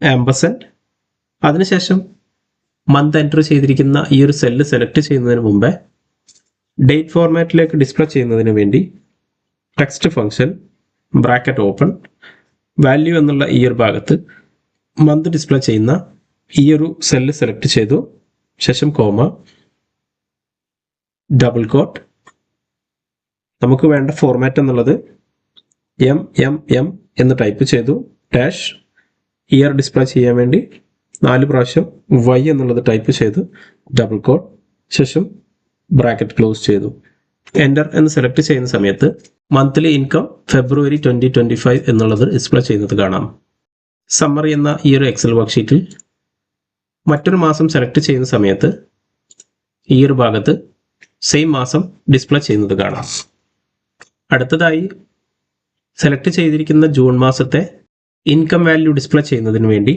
ആംപർസൻഡ് അതിനുശേഷം മന്ത് എൻ്റർ ചെയ്തിരിക്കുന്ന ഈ ഒരു സെല്ല് സെലക്ട് ചെയ്യുന്നതിന് മുമ്പേ ഡേറ്റ് ഫോർമാറ്റിലേക്ക് ഡിസ്പ്ലേ ചെയ്യുന്നതിന് വേണ്ടി text function bracket open value എന്നുള്ള ഈ ഒരു ഭാഗത്ത് മന്ത് ഡിസ്പ്ലേ ചെയ്യുന്ന ഈ ഒരു സെല്ല് സെലക്ട് ചെയ്തു ശേഷം കോമ ഡബിൾ കോട്ട് നമുക്ക് വേണ്ട ഫോർമാറ്റ് എന്നുള്ളത് എം എന്ന് ടൈപ്പ് ചെയ്തു ഡാഷ് ഇയർ ഡിസ്പ്ലേ ചെയ്യാൻ വേണ്ടി 4 പ്രാവശ്യം y എന്നുള്ളത് ടൈപ്പ് ചെയ്ത് ഡബിൾ കോട്ട് ശേഷം ബ്രാക്കറ്റ് ക്ലോസ് ചെയ്തു. എൻ്റർ എന്ന് സെലക്ട് ചെയ്യുന്ന സമയത്ത് മന്ത്ലി ഇൻകം ഫെബ്രുവരി 2025 എന്നുള്ളത് ഡിസ്പ്ലേ ചെയ്യുന്നത് കാണാം. സമ്മറി എന്ന ഈ ഒരു എക്സൽ വർക്ക്ഷീറ്റിൽ മറ്റൊരു മാസം സെലക്ട് ചെയ്യുന്ന സമയത്ത് ഈ ഒരു ഭാഗത്ത് സെയിം മാസം ഡിസ്പ്ലേ ചെയ്യുന്നത് കാണാം. അടുത്തതായി സെലക്ട് ചെയ്തിരിക്കുന്ന ജൂൺ മാസത്തെ ഇൻകം വാല്യൂ ഡിസ്പ്ലേ ചെയ്യുന്നതിന് വേണ്ടി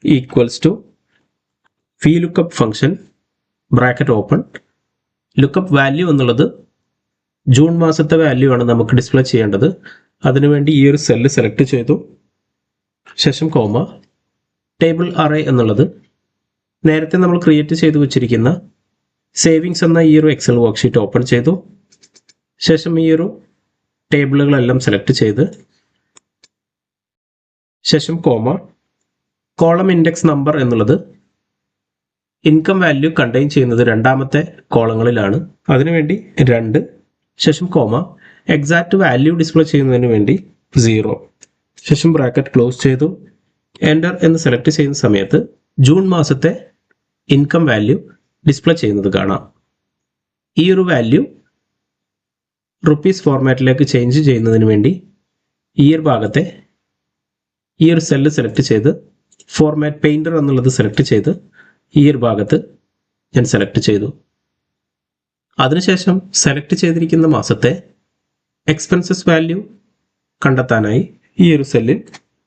equals to VLOOKUP function bracket open lookup value എന്നുള്ളത് ജൂൺ മാസത്തെ വാല്യൂ ആണ് നമുക്ക് ഡിസ്പ്ലേ ചെയ്യേണ്ടത്. അതിനുവേണ്ടി ഈ ഒരു സെല്ല് സെലക്ട് ചെയ്തു ശേഷം കോമ ടേബിൾ അറേ എന്നുള്ളത് നേരത്തെ നമ്മൾ ക്രിയേറ്റ് ചെയ്തു വെച്ചിരിക്കുന്ന സേവിങ്സ് എന്ന ഈ ഒരു എക്സൽ വർക്ക്ഷീറ്റ് ഓപ്പൺ ചെയ്തു ശേഷം ഈ ഒരു ടേബിളുകളെല്ലാം സെലക്ട് ചെയ്ത് ശേഷം കോമ കോളം ഇൻഡെക്സ് നമ്പർ എന്നുള്ളത് ഇൻകം വാല്യൂ കണ്ടെയ്ൻ ചെയ്യുന്നത് രണ്ടാമത്തെ കോളങ്ങളിലാണ്. അതിനുവേണ്ടി 2 ശേഷം കോമ എക്സാക്ട് വാല്യൂ ഡിസ്പ്ലേ ചെയ്യുന്നതിന് വേണ്ടി 0 ശേഷം ബ്രാക്കറ്റ് ക്ലോസ് ചെയ്തു. എൻ്റർ എന്ന് സെലക്ട് ചെയ്യുന്ന സമയത്ത് ജൂൺ മാസത്തെ ഇൻകം വാല്യൂ ഡിസ്പ്ലേ ചെയ്യുന്നത് കാണാം. ഈ ഒരു വാല്യൂ റുപ്പീസ് ഫോർമാറ്റിലേക്ക് ചേഞ്ച് ചെയ്യുന്നതിന് വേണ്ടി ഈ ഒരു ഭാഗത്തെ ഈ ഒരു സെല്ല് സെലക്ട് ചെയ്ത് ഫോർമാറ്റ് പെയിൻറ്റർ എന്നുള്ളത് സെലക്ട് ചെയ്ത് ഈ ഒരു ഭാഗത്ത് ഞാൻ സെലക്ട് ചെയ്തു. അതിനുശേഷം സെലക്ട് ചെയ്തിരിക്കുന്ന മാസത്തെ എക്സ്പെൻസസ് വാല്യൂ കണ്ടെത്താനായി ഈ ഒരു സെല്ലിൽ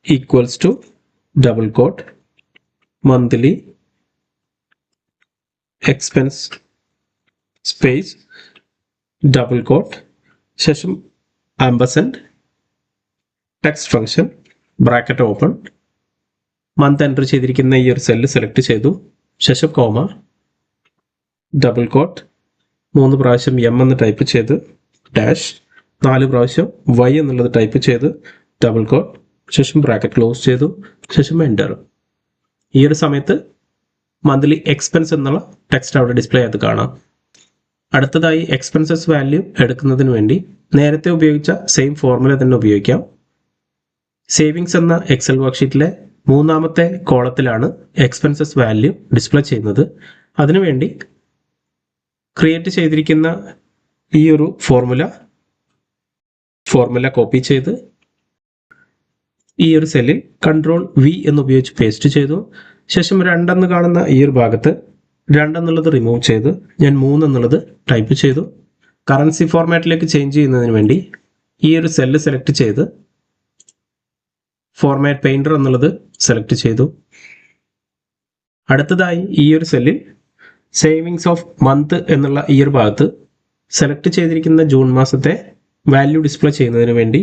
equals to double quote monthly expense space double quote ശേഷം ampersand text function bracket open month enter ചെയ്തിരിക്കുന്ന ഈ ഒരു സെല്ല് സെലക്ട് ചെയ്തു ശേഷം കോമ ഡബിൾ കോട്ട് 3 പ്രാവശ്യം എം എന്ന് ടൈപ്പ് ചെയ്ത് ഡാഷ് 4 പ്രാവശ്യം y എന്നുള്ളത് ടൈപ്പ് ചെയ്ത് ഡബിൾ കോട്ട് ശേഷം ബ്രാക്കറ്റ് ക്ലോസ് ചെയ്തു ശേഷം എൻ്റർ. ഈ ഒരു സമയത്ത് മന്ത്ലി എക്സ്പെൻസ് എന്നുള്ള ടെക്സ്റ്റ് അവിടെ ഡിസ്പ്ലേ ചെയ്ത് കാണാം. അടുത്തതായി എക്സ്പെൻസസ് വാല്യൂ എടുക്കുന്നതിന് വേണ്ടി നേരത്തെ ഉപയോഗിച്ച സെയിം ഫോർമുല തന്നെ ഉപയോഗിക്കാം. സേവിങ്സ് എന്ന എക്സൽ വർക്ക്ഷീറ്റിലെ 3ാമത്തെ കോളത്തിലാണ് എക്സ്പെൻസസ് വാല്യൂ ഡിസ്പ്ലേ ചെയ്യുന്നത്. അതിനുവേണ്ടി ക്രിയേറ്റ് ചെയ്തിരിക്കുന്ന ഈ ഒരു ഫോർമുല കോപ്പി ചെയ്ത് ഈ ഒരു സെല്ലിൽ Ctrl+V എന്നുപയോഗിച്ച് പേസ്റ്റ് ചെയ്തു ശേഷം 2 എന്ന് കാണുന്ന ഈ ഒരു ഭാഗത്ത് 2 എന്നുള്ളത് റിമൂവ് ചെയ്ത് ഞാൻ 3 എന്നുള്ളത് ടൈപ്പ് ചെയ്തു. കറൻസി ഫോർമാറ്റിലേക്ക് ചേഞ്ച് ചെയ്യുന്നതിന് വേണ്ടി ഈ ഒരു സെല്ല് സെലക്ട് ചെയ്ത് ഫോർമാറ്റ് പെയിൻറ്റർ എന്നുള്ളത് സെലക്ട് ചെയ്തു. അടുത്തതായി ഈ ഒരു സെല്ലിൽ സേവിങ്സ് ഓഫ് മന്ത് എന്നുള്ള ഈ ഒരു ഭാഗത്ത് സെലക്ട് ചെയ്തിരിക്കുന്ന ജൂൺ മാസത്തെ വാല്യൂ ഡിസ്പ്ലേ ചെയ്യുന്നതിന് വേണ്ടി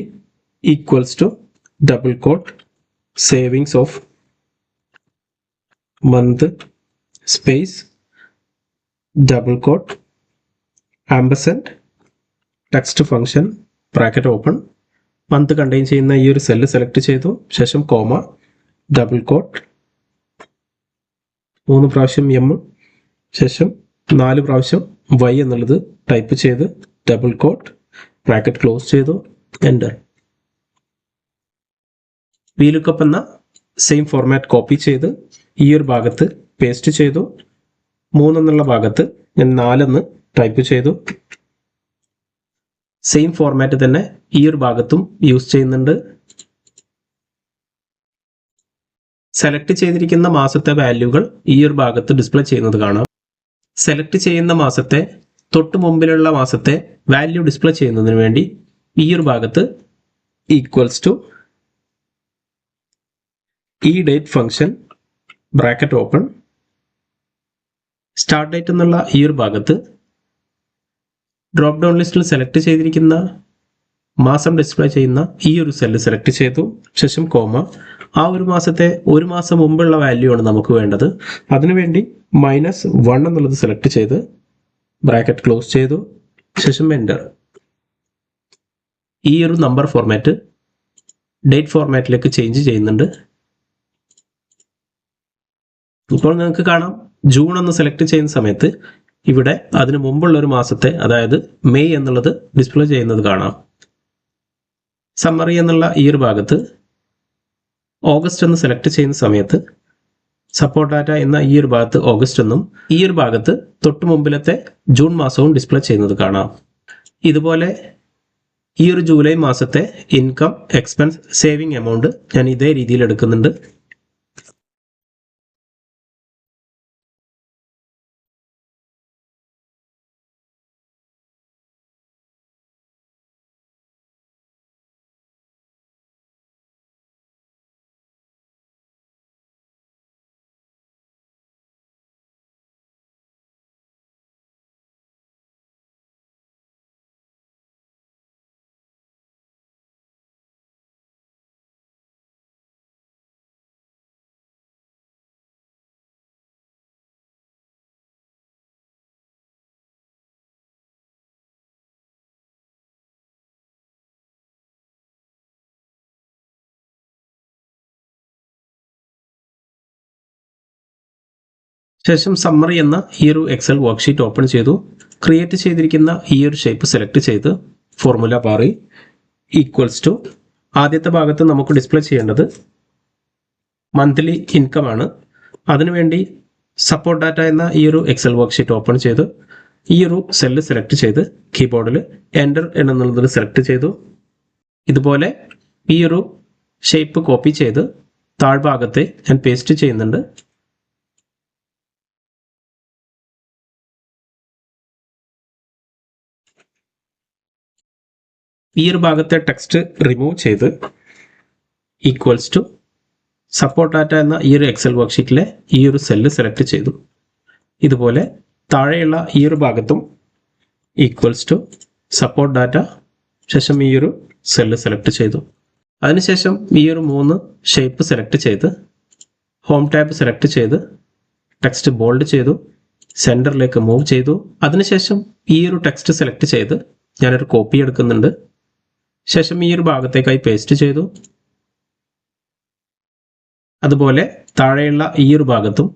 equals to double quote savings of month space double quote ampersand text function bracket open month contain ചെയ്യുന്ന ഈ ഒരു സെല്ല് സെലക്ട് ചെയ്തു ശേഷം കോമ ഡബിൾ കോട്ട് 3 പ്രാവശ്യം എം ശേഷം 4 പ്രാവശ്യം y എന്നുള്ളത് ടൈപ്പ് ചെയ്ത് ഡബിൾ കോട്ട് ബ്രാക്കറ്റ് ക്ലോസ് ചെയ്തു എൻ്റർ. VLOOKUP എന്ന സെയിം ഫോർമാറ്റ് കോപ്പി ചെയ്ത് ഈ ഒരു ഭാഗത്ത് പേസ്റ്റ് ചെയ്തു. 3 എന്നുള്ള ഭാഗത്ത് ഞാൻ 4 എന്ന് ടൈപ്പ് ചെയ്തു സെയിം ഫോർമാറ്റ് തന്നെ ഈ ഒരു ഭാഗത്തും യൂസ് ചെയ്യുന്നുണ്ട്. സെലക്ട് ചെയ്തിരിക്കുന്ന മാസത്തെ വാല്യൂകൾ ഈ ഒരു ഭാഗത്ത് ഡിസ്പ്ലേ ചെയ്യുന്നത് കാണാം. സെലക്ട് ചെയ്യുന്ന മാസത്തെ തൊട്ട് മുമ്പിലുള്ള മാസത്തെ വാല്യൂ ഡിസ്പ്ലേ ചെയ്യുന്നതിന് വേണ്ടി ഈ ഒരു ഭാഗത്ത് ഈക്വൽസ് ടു ഈ date function bracket open start date എന്നുള്ള ഈ ഒരു ഭാഗത്ത് ഡ്രോപ്പ് ഡൗൺ ലിസ്റ്റിൽ സെലക്ട് ചെയ്തിരിക്കുന്ന മാസം ഡിസ്പ്ലേ ചെയ്യുന്ന ഈ ഒരു സെല്ല് സെലക്ട് ചെയ്തു. ശേഷം കോമ, ആ ഒരു മാസത്തെ ഒരു മാസം മുമ്പുള്ള വാല്യൂ ആണ് നമുക്ക് വേണ്ടത്. അതിനുവേണ്ടി -1 എന്നുള്ളത് സെലക്ട് ചെയ്ത് ബ്രാക്കറ്റ് ക്ലോസ് ചെയ്തു. ശേഷം എൻ്റർ. ഈ ഒരു നമ്പർ ഫോർമാറ്റ് ഡേറ്റ് ഫോർമാറ്റിലേക്ക് ചേഞ്ച് ചെയ്യുന്നുണ്ട്. ഇപ്പോൾ നിങ്ങൾക്ക് കാണാം, ജൂൺ എന്ന് സെലക്ട് ചെയ്യുന്ന സമയത്ത് ഇവിടെ അതിന് മുമ്പുള്ള ഒരു മാസത്തെ, അതായത് മെയ് എന്നുള്ളത് ഡിസ്പ്ലേ ചെയ്യുന്നത് കാണാം. സമ്മറി എന്നുള്ള ഈ ഒരു ഭാഗത്ത് ഓഗസ്റ്റ് എന്ന് സെലക്ട് ചെയ്യുന്ന സമയത്ത് സപ്പോർട്ട് ഡാറ്റ എന്ന ഈ ഒരു ഭാഗത്ത് ഓഗസ്റ്റ് എന്നും ഈ ഒരു ഭാഗത്ത് തൊട്ട് മുമ്പിലത്തെ ജൂൺ മാസവും ഡിസ്പ്ലേ ചെയ്യുന്നത് കാണാം. ഇതുപോലെ ഈ ഒരു ജൂലൈ മാസത്തെ ഇൻകം, എക്സ്പെൻസ്, സേവിങ് എമൗണ്ട് ഞാൻ ഇതേ രീതിയിൽ എടുക്കുന്നുണ്ട്. ശേഷം സമ്മറി എന്ന ഈ ഒരു എക്സൽ വർക്ക്ഷീറ്റ് ഓപ്പൺ ചെയ്തു. ക്രിയേറ്റ് ചെയ്തിരിക്കുന്ന ഈ ഒരു ഷേപ്പ് സെലക്ട് ചെയ്ത് ഫോർമുല ബാറിൽ ഈക്വൽസ് ടു ആദ്യത്തെ ഭാഗത്ത് നമുക്ക് ഡിസ്പ്ലേ ചെയ്യേണ്ടത് മന്ത്ലി ഇൻകം ആണ്. അതിനുവേണ്ടി സപ്പോർട്ട് ഡാറ്റ എന്ന ഈ ഒരു എക്സൽ വർക്ക്ഷീറ്റ് ഓപ്പൺ ചെയ്ത് ഈ ഒരു സെല്ല് സെലക്ട് ചെയ്ത് കീബോർഡിൽ എൻ്റർ എന്നുള്ളത് സെലക്ട് ചെയ്തു. ഇതുപോലെ ഈ ഒരു ഷേപ്പ് കോപ്പി ചെയ്ത് താഴ്ഭാഗത്തെ ഞാൻ പേസ്റ്റ് ചെയ്യുന്നുണ്ട്. ഈ ഒരു ഭാഗത്തെ ടെക്സ്റ്റ് റിമൂവ് ചെയ്ത് ഈക്വൽസ് ടു സപ്പോർട്ട് ഡാറ്റ എന്ന ഈ ഒരു എക്സൽ വർക്ക്ഷീറ്റിലെ ഈ ഒരു സെല്ല് സെലക്ട് ചെയ്തു. ഇതുപോലെ താഴെയുള്ള ഈ ഒരു ഭാഗത്തും ഈക്വൽസ് ടു സപ്പോർട്ട് ഡാറ്റ, ശേഷം ഈ ഒരു സെല്ല് സെലക്ട് ചെയ്തു. അതിനുശേഷം ഈ ഒരു 3 ഷേപ്പ് സെലക്ട് ചെയ്ത് ഹോം ടാബ് സെലക്ട് ചെയ്ത് ടെക്സ്റ്റ് ബോൾഡ് ചെയ്തു, സെൻറ്ററിലേക്ക് മൂവ് ചെയ്തു. അതിനുശേഷം ഈ ഒരു ടെക്സ്റ്റ് സെലക്ട് ചെയ്ത് ഞാനൊരു കോപ്പി എടുക്കുന്നുണ്ട്. ശേഷം ഈ ഒരു ഭാഗത്തേക്കായി പേസ്റ്റ് ചെയ്തു. അതുപോലെ താഴെയുള്ള ഈ ഒരു ഭാഗത്തും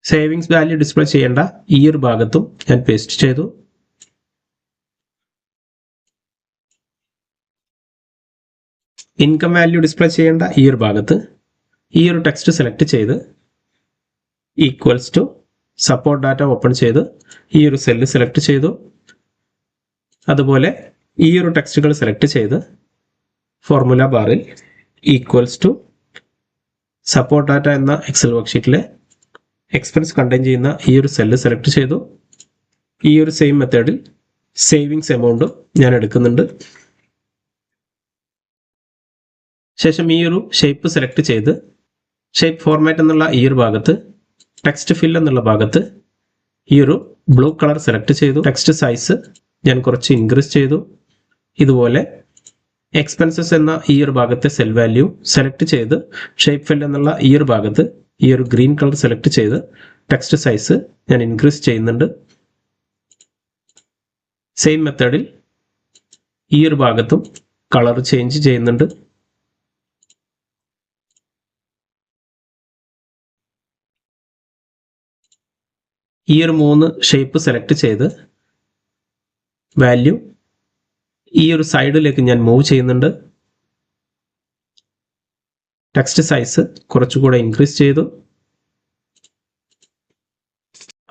സേവിങ്സ് വാല്യൂ ഡിസ്പ്ലേ ചെയ്യേണ്ട ഈ ഒരു ഭാഗത്തും ഞാൻ പേസ്റ്റ് ചെയ്തു. ഇൻകം വാല്യൂ ഡിസ്പ്ലേ ചെയ്യേണ്ട ഈ ഒരു ഭാഗത്ത് ഈ ഒരു ടെക്സ്റ്റ് സെലക്ട് ചെയ്ത് equals to support data open ചെയ്ത് ഈ ഒരു സെല്ല് സെലക്ട് ചെയ്തു. അതുപോലെ ഈ ഒരു ടെക്സ്റ്റുകൾ സെലക്ട് ചെയ്ത് ഫോർമുല ബാറിൽ ഈക്വൽസ് ടു സപ്പോർട്ട് ഡാറ്റ എന്ന എക്സൽ വർക്ക്ഷീറ്റിലെ എക്സ്പെൻസ് കണ്ടെയ്ൻ ചെയ്യുന്ന ഈ ഒരു സെല്ല് സെലക്ട് ചെയ്തു. ഈ ഒരു സെയിം മെത്തേഡിൽ സേവിങ്സ് എമൗണ്ടും ഞാൻ എടുക്കുന്നുണ്ട്. ശേഷം ഈ ഒരു ഷേപ്പ് സെലക്ട് ചെയ്ത് ഷേപ്പ് ഫോർമാറ്റ് എന്നുള്ള ഈ ഒരു ഭാഗത്ത് ടെക്സ്റ്റ് ഫിൽ എന്നുള്ള ഭാഗത്ത് ഈ ഒരു ബ്ലൂ കളർ സെലക്ട് ചെയ്തു. ടെക്സ്റ്റ് സൈസ് ഞാൻ കുറച്ച് ഇൻക്രീസ് ചെയ്തു. ഇതുപോലെ എക്സ്പെൻസസ് എന്ന ഈ ഒരു ഭാഗത്തെ സെൽ വാല്യൂ സെലക്ട് ചെയ്ത് ഷേപ്പ് ഫിൽ എന്നുള്ള ഈ ഒരു ഭാഗത്ത് ഈ ഒരു ഗ്രീൻ കളർ സെലക്ട് ചെയ്ത് ടെക്സ്റ്റ് സൈസ് ഞാൻ ഇൻക്രീസ് ചെയ്യുന്നുണ്ട്. സെയിം മെത്തേഡിൽ ഈ ഒരു ഭാഗത്തും കളർ ചേഞ്ച് ചെയ്യുന്നുണ്ട്. ഈ ഒരു 3 ഷേപ്പ് സെലക്ട് ചെയ്ത് വാല്യൂ ഈ ഒരു സൈഡിലേക്ക് ഞാൻ മൂവ് ചെയ്യുന്നുണ്ട്. ടെക്സ്റ്റ് സൈസ് കുറച്ചുകൂടെ ഇൻക്രീസ് ചെയ്തു.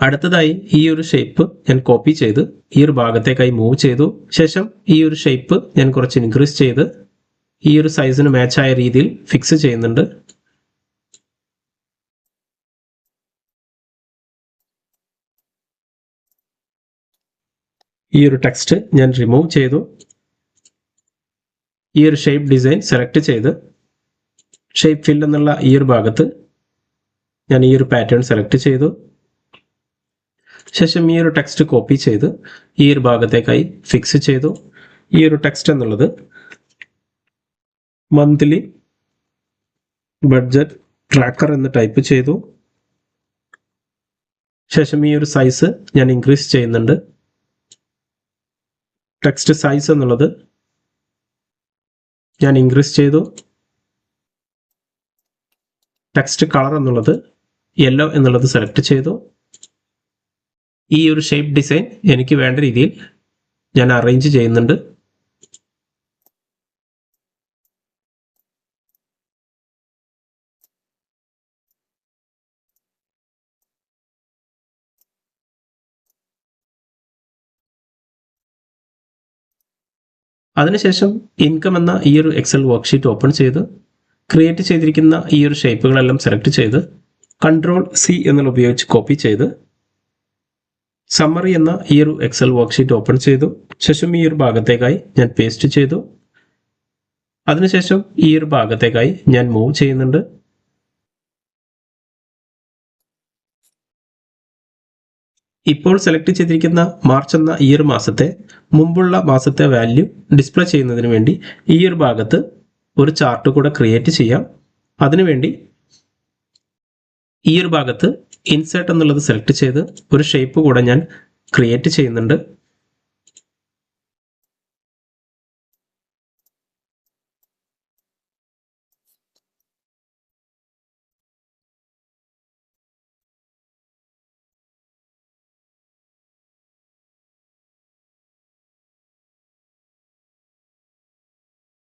അടുത്തതായി ഈ ഒരു ഷേപ്പ് ഞാൻ കോപ്പി ചെയ്ത് ഈ ഒരു ഭാഗത്തേക്കായി മൂവ് ചെയ്തു. ശേഷം ഈ ഒരു ഷേപ്പ് ഞാൻ കുറച്ച് ഇൻക്രീസ് ചെയ്ത് ഈ ഒരു സൈസിന് മാച്ചായ രീതിയിൽ ഫിക്സ് ചെയ്യുന്നുണ്ട്. ഈ ഒരു ടെക്സ്റ്റ് ഞാൻ റിമൂവ് ചെയ്തു. ഈ ഒരു ഷേപ്പ് ഡിസൈൻ സെലക്ട് ചെയ്ത് ഷേപ്പ് ഫിൽ എന്നുള്ള ഈ ഒരു ഭാഗത്ത് ഞാൻ ഈ ഒരു പാറ്റേൺ സെലക്ട് ചെയ്തു. ശേഷം ഈ ഒരു ടെക്സ്റ്റ് കോപ്പി ചെയ്ത് ഈ ഒരു ഭാഗത്തേക്കായി ഫിക്സ് ചെയ്തു. ഈ ഒരു ടെക്സ്റ്റ് എന്നുള്ളത് മന്ത്ലി ബഡ്ജറ്റ് ട്രാക്കർ എന്ന് ടൈപ്പ് ചെയ്തു. ശേഷം ഈ ഒരു സൈസ് ഞാൻ ഇൻക്രീസ് ചെയ്യുന്നുണ്ട്. ടെക്സ്റ്റ് സൈസ് എന്നുള്ളത് ഞാൻ ഇൻക്രീസ് ചെയ്തു. ടെക്സ്റ്റ് കളർ എന്നുള്ളത് യെല്ലോ എന്നുള്ളത് സെലക്ട് ചെയ്തു. ഈ ഒരു ഷേപ്പ് ഡിസൈൻ എനിക്ക് വേണ്ട രീതിയിൽ ഞാൻ അറേഞ്ച് ചെയ്യുന്നുണ്ട്. അതിനുശേഷം ഇൻകം എന്ന ഈ ഒരു എക്സൽ വർക്ക്ഷീറ്റ് ഓപ്പൺ ചെയ്ത് ക്രിയേറ്റ് ചെയ്തിരിക്കുന്ന ഈ ഒരു ഷേപ്പുകളെല്ലാം സെലക്ട് ചെയ്ത് Ctrl+C എന്നുള്ള ഉപയോഗിച്ച് കോപ്പി ചെയ്ത് സമ്മറി എന്ന ഈ ഒരു എക്സൽ വർക്ക്ഷീറ്റ് ഓപ്പൺ ചെയ്തു. ശേഷം ഈ ഒരു ഭാഗത്തേക്കായി ഞാൻ പേസ്റ്റ് ചെയ്തു. അതിനുശേഷം ഈ ഒരു ഭാഗത്തേക്കായി ഞാൻ മൂവ് ചെയ്യുന്നുണ്ട്. ഇപ്പോൾ സെലക്ട് ചെയ്തിരിക്കുന്ന മാർച്ച് എന്ന ഈ ഒരു മാസത്തെ മുമ്പുള്ള മാസത്തെ വാല്യൂ ഡിസ്പ്ലേ ചെയ്യുന്നതിന് വേണ്ടി ഈ ഒരു ഭാഗത്ത് ഒരു ചാർട്ട് കൂടെ ക്രിയേറ്റ് ചെയ്യാം. അതിനുവേണ്ടി ഈ ഒരു ഭാഗത്ത് ഇൻസേർട്ട് എന്നുള്ളത് സെലക്ട് ചെയ്ത് ഒരു ഷേപ്പ് കൂടെ ഞാൻ ക്രിയേറ്റ് ചെയ്യുന്നുണ്ട്.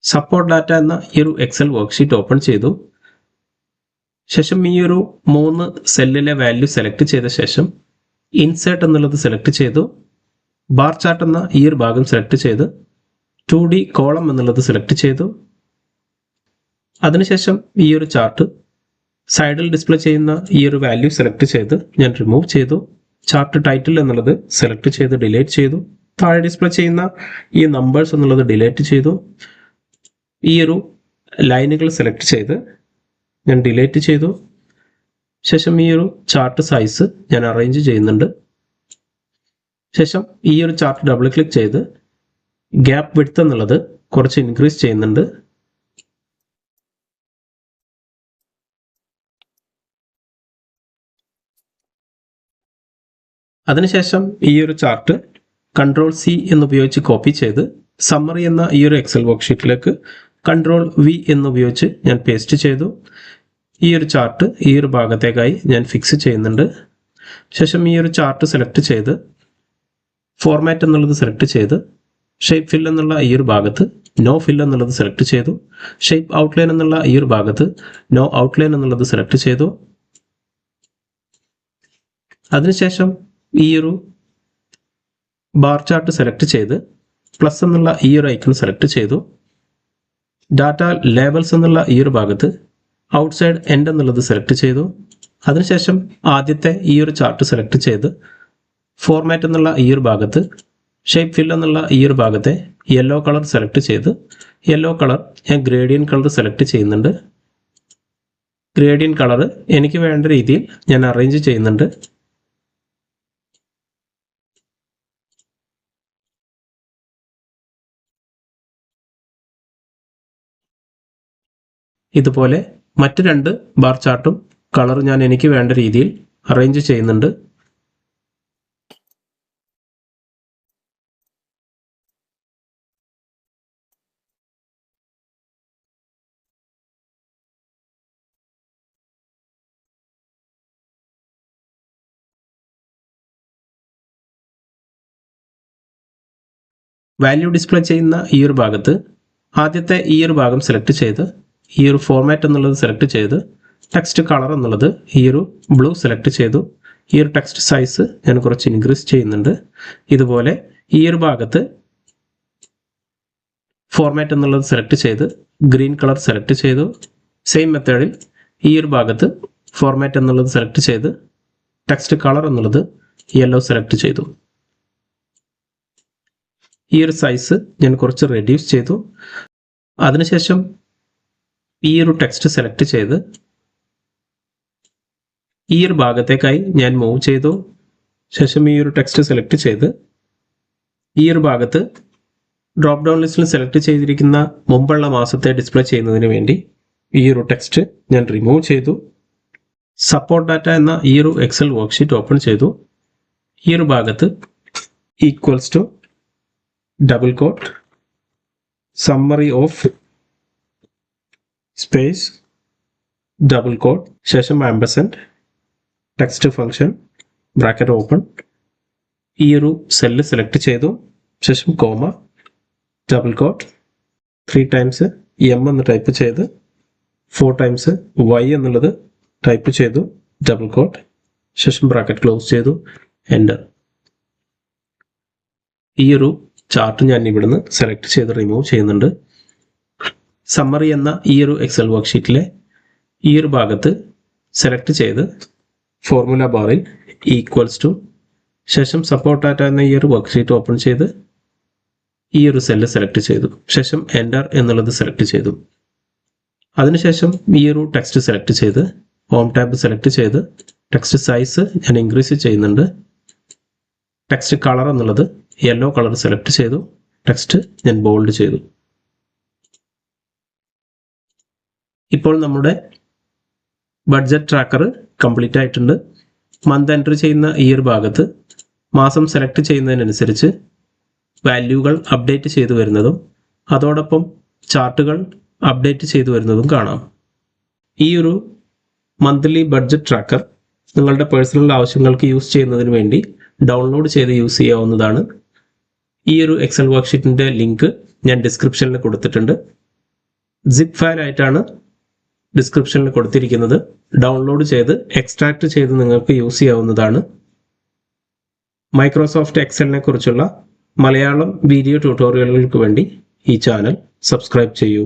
സപ്പോർട്ട് ഡാറ്റ എന്ന ഈ ഒരു എക്സൽ വർക്ക്ഷീറ്റ് ഓപ്പൺ ചെയ്തു. ശേഷം ഈ ഒരു 3 സെല്ലിലെ വാല്യൂ സെലക്ട് ചെയ്ത ശേഷം ഇൻസേർട്ട് എന്നുള്ളത് സെലക്ട് ചെയ്തു. ബാർ ചാർട്ട് എന്ന ഈ ഒരു ഭാഗം സെലക്ട് ചെയ്ത് 2D കോളം എന്നുള്ളത് സെലക്ട് ചെയ്തു. അതിനുശേഷം ഈ ഒരു ചാർട്ട് സൈഡിൽ ഡിസ്പ്ലേ ചെയ്യുന്ന ഈ ഒരു വാല്യൂ സെലക്ട് ചെയ്ത് ഞാൻ റിമൂവ് ചെയ്തു. ചാർട്ട് ടൈറ്റിൽ എന്നുള്ളത് സെലക്ട് ചെയ്ത് ഡിലീറ്റ് ചെയ്തു. താഴെ ഡിസ്പ്ലേ ചെയ്യുന്ന ഈ നമ്പേഴ്സ് എന്നുള്ളത് ഡിലീറ്റ് ചെയ്തു. ഈ ഒരു ലൈനുകൾ സെലക്ട് ചെയ്ത് ഞാൻ ഡിലീറ്റ് ചെയ്തു. ശേഷം ഈ ഒരു ചാർട്ട് സൈസ് ഞാൻ അറേഞ്ച് ചെയ്യുന്നുണ്ട്. ശേഷം ഈ ഒരു ചാർട്ട് ഡബിൾ ക്ലിക്ക് ചെയ്ത് ഗ്യാപ്പ് വിഡ്ത്ത് എന്നുള്ളത് കുറച്ച് ഇൻക്രീസ് ചെയ്യുന്നുണ്ട്. അതിനുശേഷം ഈ ഒരു ചാർട്ട് Ctrl+C എന്നുപയോഗിച്ച് കോപ്പി ചെയ്ത് സമ്മറി എന്ന ഈ ഒരു എക്സൽ വർക്ക്ഷീറ്റിലേക്ക് Ctrl+V എന്നുപയോഗിച്ച് ഞാൻ പേസ്റ്റ് ചെയ്തു. ഈ ഒരു ചാർട്ട് ഈ ഒരു ഭാഗത്തേക്കായി ഞാൻ ഫിക്സ് ചെയ്യുന്നുണ്ട്. ശേഷം ഈ ഒരു ചാർട്ട് സെലക്ട് ചെയ്ത് ഫോർമാറ്റ് എന്നുള്ളത് സെലക്ട് ചെയ്ത് ഷേപ്പ് ഫിൽ എന്നുള്ള ഈ ഒരു ഭാഗത്ത് നോ ഫിൽ എന്നുള്ളത് സെലക്ട് ചെയ്തു. ഷേപ്പ് ഔട്ട്ലൈൻ എന്നുള്ള ഈ ഒരു ഭാഗത്ത് നോ ഔട്ട്ലൈൻ എന്നുള്ളത് സെലക്ട് ചെയ്തു. അതിനുശേഷം ഈ ഒരു ബാർ ചാർട്ട് സെലക്ട് ചെയ്ത് പ്ലസ് എന്നുള്ള ഈ ഒരു ഐക്കൺ സെലക്ട് ചെയ്തു. ഡാറ്റ ലേബൽസ് എന്നുള്ള ഈ ഒരു ഭാഗത്ത് ഔട്ട്സൈഡ് എൻഡ് എന്നുള്ളത് സെലക്ട് ചെയ്തു. അതിനുശേഷം ആദ്യത്തെ ഈ ഒരു ചാർട്ട് സെലക്ട് ചെയ്ത് ഫോർമാറ്റ് എന്നുള്ള ഈ ഒരു ഭാഗത്ത് ഷേപ്പ് ഫിൽ എന്നുള്ള ഈ ഒരു ഭാഗത്തെ യെല്ലോ കളർ സെലക്ട് ചെയ്ത് യെല്ലോ കളർ ഞാൻ ഗ്രേഡിയൻ കളർ സെലക്ട് ചെയ്യുന്നുണ്ട്. ഗ്രേഡിയൻ കളർ എനിക്ക് വേണ്ട രീതിയിൽ ഞാൻ അറേഞ്ച് ചെയ്യുന്നുണ്ട്. ഇതുപോലെ മറ്റ് 2 ബാർ ചാർട്ടും കളർ ഞാൻ എനിക്ക് വേണ്ട രീതിയിൽ അറേഞ്ച് ചെയ്യുന്നുണ്ട്. വാല്യൂ ഡിസ്പ്ലേ ചെയ്യുന്ന ഈ ഒരു ഭാഗത്ത് ആദ്യത്തെ ഈ ഒരു ഭാഗം സെലക്ട് ചെയ്ത് ഈ ഒരു ഫോർമാറ്റ് എന്നുള്ളത് സെലക്ട് ചെയ്ത് ടെക്സ്റ്റ് കളർ എന്നുള്ളത് ഈ ഒരു ബ്ലൂ സെലക്ട് ചെയ്തു. ഈ ഒരു ടെക്സ്റ്റ് സൈസ് ഞാൻ കുറച്ച് ഇൻക്രീസ് ചെയ്യുന്നുണ്ട്. ഇതുപോലെ ഈ ഒരു ഭാഗത്ത് ഫോർമാറ്റ് എന്നുള്ളത് സെലക്ട് ചെയ്ത് ഗ്രീൻ കളർ സെലക്ട് ചെയ്തു. സെയിം മെത്തേഡിൽ ഈ ഒരു ഭാഗത്ത് ഫോർമാറ്റ് എന്നുള്ളത് സെലക്ട് ചെയ്ത് ടെക്സ്റ്റ് കളർ എന്നുള്ളത് യെല്ലോ സെലക്ട് ചെയ്തു. ഈ ഒരു സൈസ് ഞാൻ കുറച്ച് റെഡ്യൂസ് ചെയ്തു. അതിനുശേഷം ഈ ഒരു ടെക്സ്റ്റ് സെലക്ട് ചെയ്ത് ഈ ഒരു ഭാഗത്തേക്കായി ഞാൻ മൂവ് ചെയ്തു. ശേഷം ഈ ഒരു ടെക്സ്റ്റ് സെലക്ട് ചെയ്ത് ഈ ഒരു ഭാഗത്ത് ഡ്രോപ്പ് ഡൗൺ ലിസ്റ്റിൽ സെലക്ട് ചെയ്തിരിക്കുന്ന മുമ്പുള്ള മാസത്തെ ഡിസ്പ്ലേ ചെയ്യുന്നതിന് വേണ്ടി ഈ ഒരു ടെക്സ്റ്റ് ഞാൻ റിമൂവ് ചെയ്തു. സപ്പോർട്ട് ഡാറ്റ എന്ന ഈ ഒരു എക്സൽ വർക്ക്ഷീറ്റ് ഓപ്പൺ ചെയ്തു. ഈ ഒരു ഭാഗത്ത് equals to double quote summary of space double quote ശേഷം ampersand text function bracket open. ഈ ഒരു സെല്ല് സെലക്ട് ചെയ്തു. ശേഷം comma double quote 3 times M എന്ന് ടൈപ്പ് ചെയ്ത് 4 ടൈംസ് വൈ എന്നുള്ളത് ടൈപ്പ് ചെയ്തു. ഡബിൾ കോട്ട് ശേഷം ബ്രാക്കറ്റ് ക്ലോസ് ചെയ്തു. എൻ്റർ. ഈ ഒരു ചാർട്ട് ഞാൻ ഇവിടുന്ന് സെലക്ട് ചെയ്ത് റിമൂവ് ചെയ്യുന്നുണ്ട്. സമ്മറി എന്ന ഈ ഒരു എക്സൽ വർക്ക്ഷീറ്റിലെ ഈ ഒരു ഭാഗത്ത് സെലക്ട് ചെയ്ത് ഫോർമുല ബാറിൽ ഈക്വൽസ് ടു ശേഷം സപ്പോർട്ട് ഡാറ്റ എന്ന ഈ ഒരു വർക്ക്ഷീറ്റ് ഓപ്പൺ ചെയ്ത് ഈ ഒരു സെല്ല് സെലക്ട് ചെയ്തു. ശേഷം എൻ്റർ എന്നുള്ളത് സെലക്ട് ചെയ്തു. അതിനുശേഷം ഈ ഒരു ടെക്സ്റ്റ് സെലക്ട് ചെയ്ത് ഹോം ടാബ് സെലക്ട് ചെയ്ത് ടെക്സ്റ്റ് സൈസ് ഞാൻ ഇൻക്രീസ് ചെയ്യുന്നുണ്ട്. ടെക്സ്റ്റ് കളർ എന്നുള്ളത് യെല്ലോ കളർ സെലക്ട് ചെയ്തു. ടെക്സ്റ്റ് ഞാൻ ബോൾഡ് ചെയ്തു. ഇപ്പോൾ നമ്മുടെ ബഡ്ജറ്റ് ട്രാക്കർ കംപ്ലീറ്റ് ആയിട്ടുണ്ട്. മന്ത് എൻട്രി ചെയ്യുന്ന ഈ ഒരു ഭാഗത്ത് മാസം സെലക്ട് ചെയ്യുന്നതിനനുസരിച്ച് വാല്യൂകൾ അപ്ഡേറ്റ് ചെയ്തു വരുന്നതും അതോടൊപ്പം ചാർട്ടുകൾ അപ്ഡേറ്റ് ചെയ്തു വരുന്നതും കാണാം. ഈ ഒരു മന്ത്ലി ബഡ്ജറ്റ് ട്രാക്കർ നിങ്ങളുടെ പേഴ്സണൽ ആവശ്യങ്ങൾക്ക് യൂസ് ചെയ്യുന്നതിന് വേണ്ടി ഡൗൺലോഡ് ചെയ്ത് യൂസ് ചെയ്യാവുന്നതാണ്. ഈ ഒരു എക്സൽ വർക്ക്ഷീറ്റിൻ്റെ ലിങ്ക് ഞാൻ ഡിസ്ക്രിപ്ഷനിൽ കൊടുത്തിട്ടുണ്ട്. സിപ്പ് ഫയൽ ആയിട്ടാണ് ഡിസ്ക്രിപ്ഷനിൽ കൊടുത്തിരിക്കുന്നത്. ഡൗൺലോഡ് ചെയ്ത് എക്സ്ട്രാക്ട് ചെയ്ത് നിങ്ങൾക്ക് യൂസ് ചെയ്യാവുന്നതാണ്. മൈക്രോസോഫ്റ്റ് എക്സലിനെ കുറിച്ചുള്ള മലയാളം വീഡിയോ ട്യൂട്ടോറിയലുകൾക്ക് വേണ്ടി ഈ ചാനൽ സബ്സ്ക്രൈബ് ചെയ്യൂ.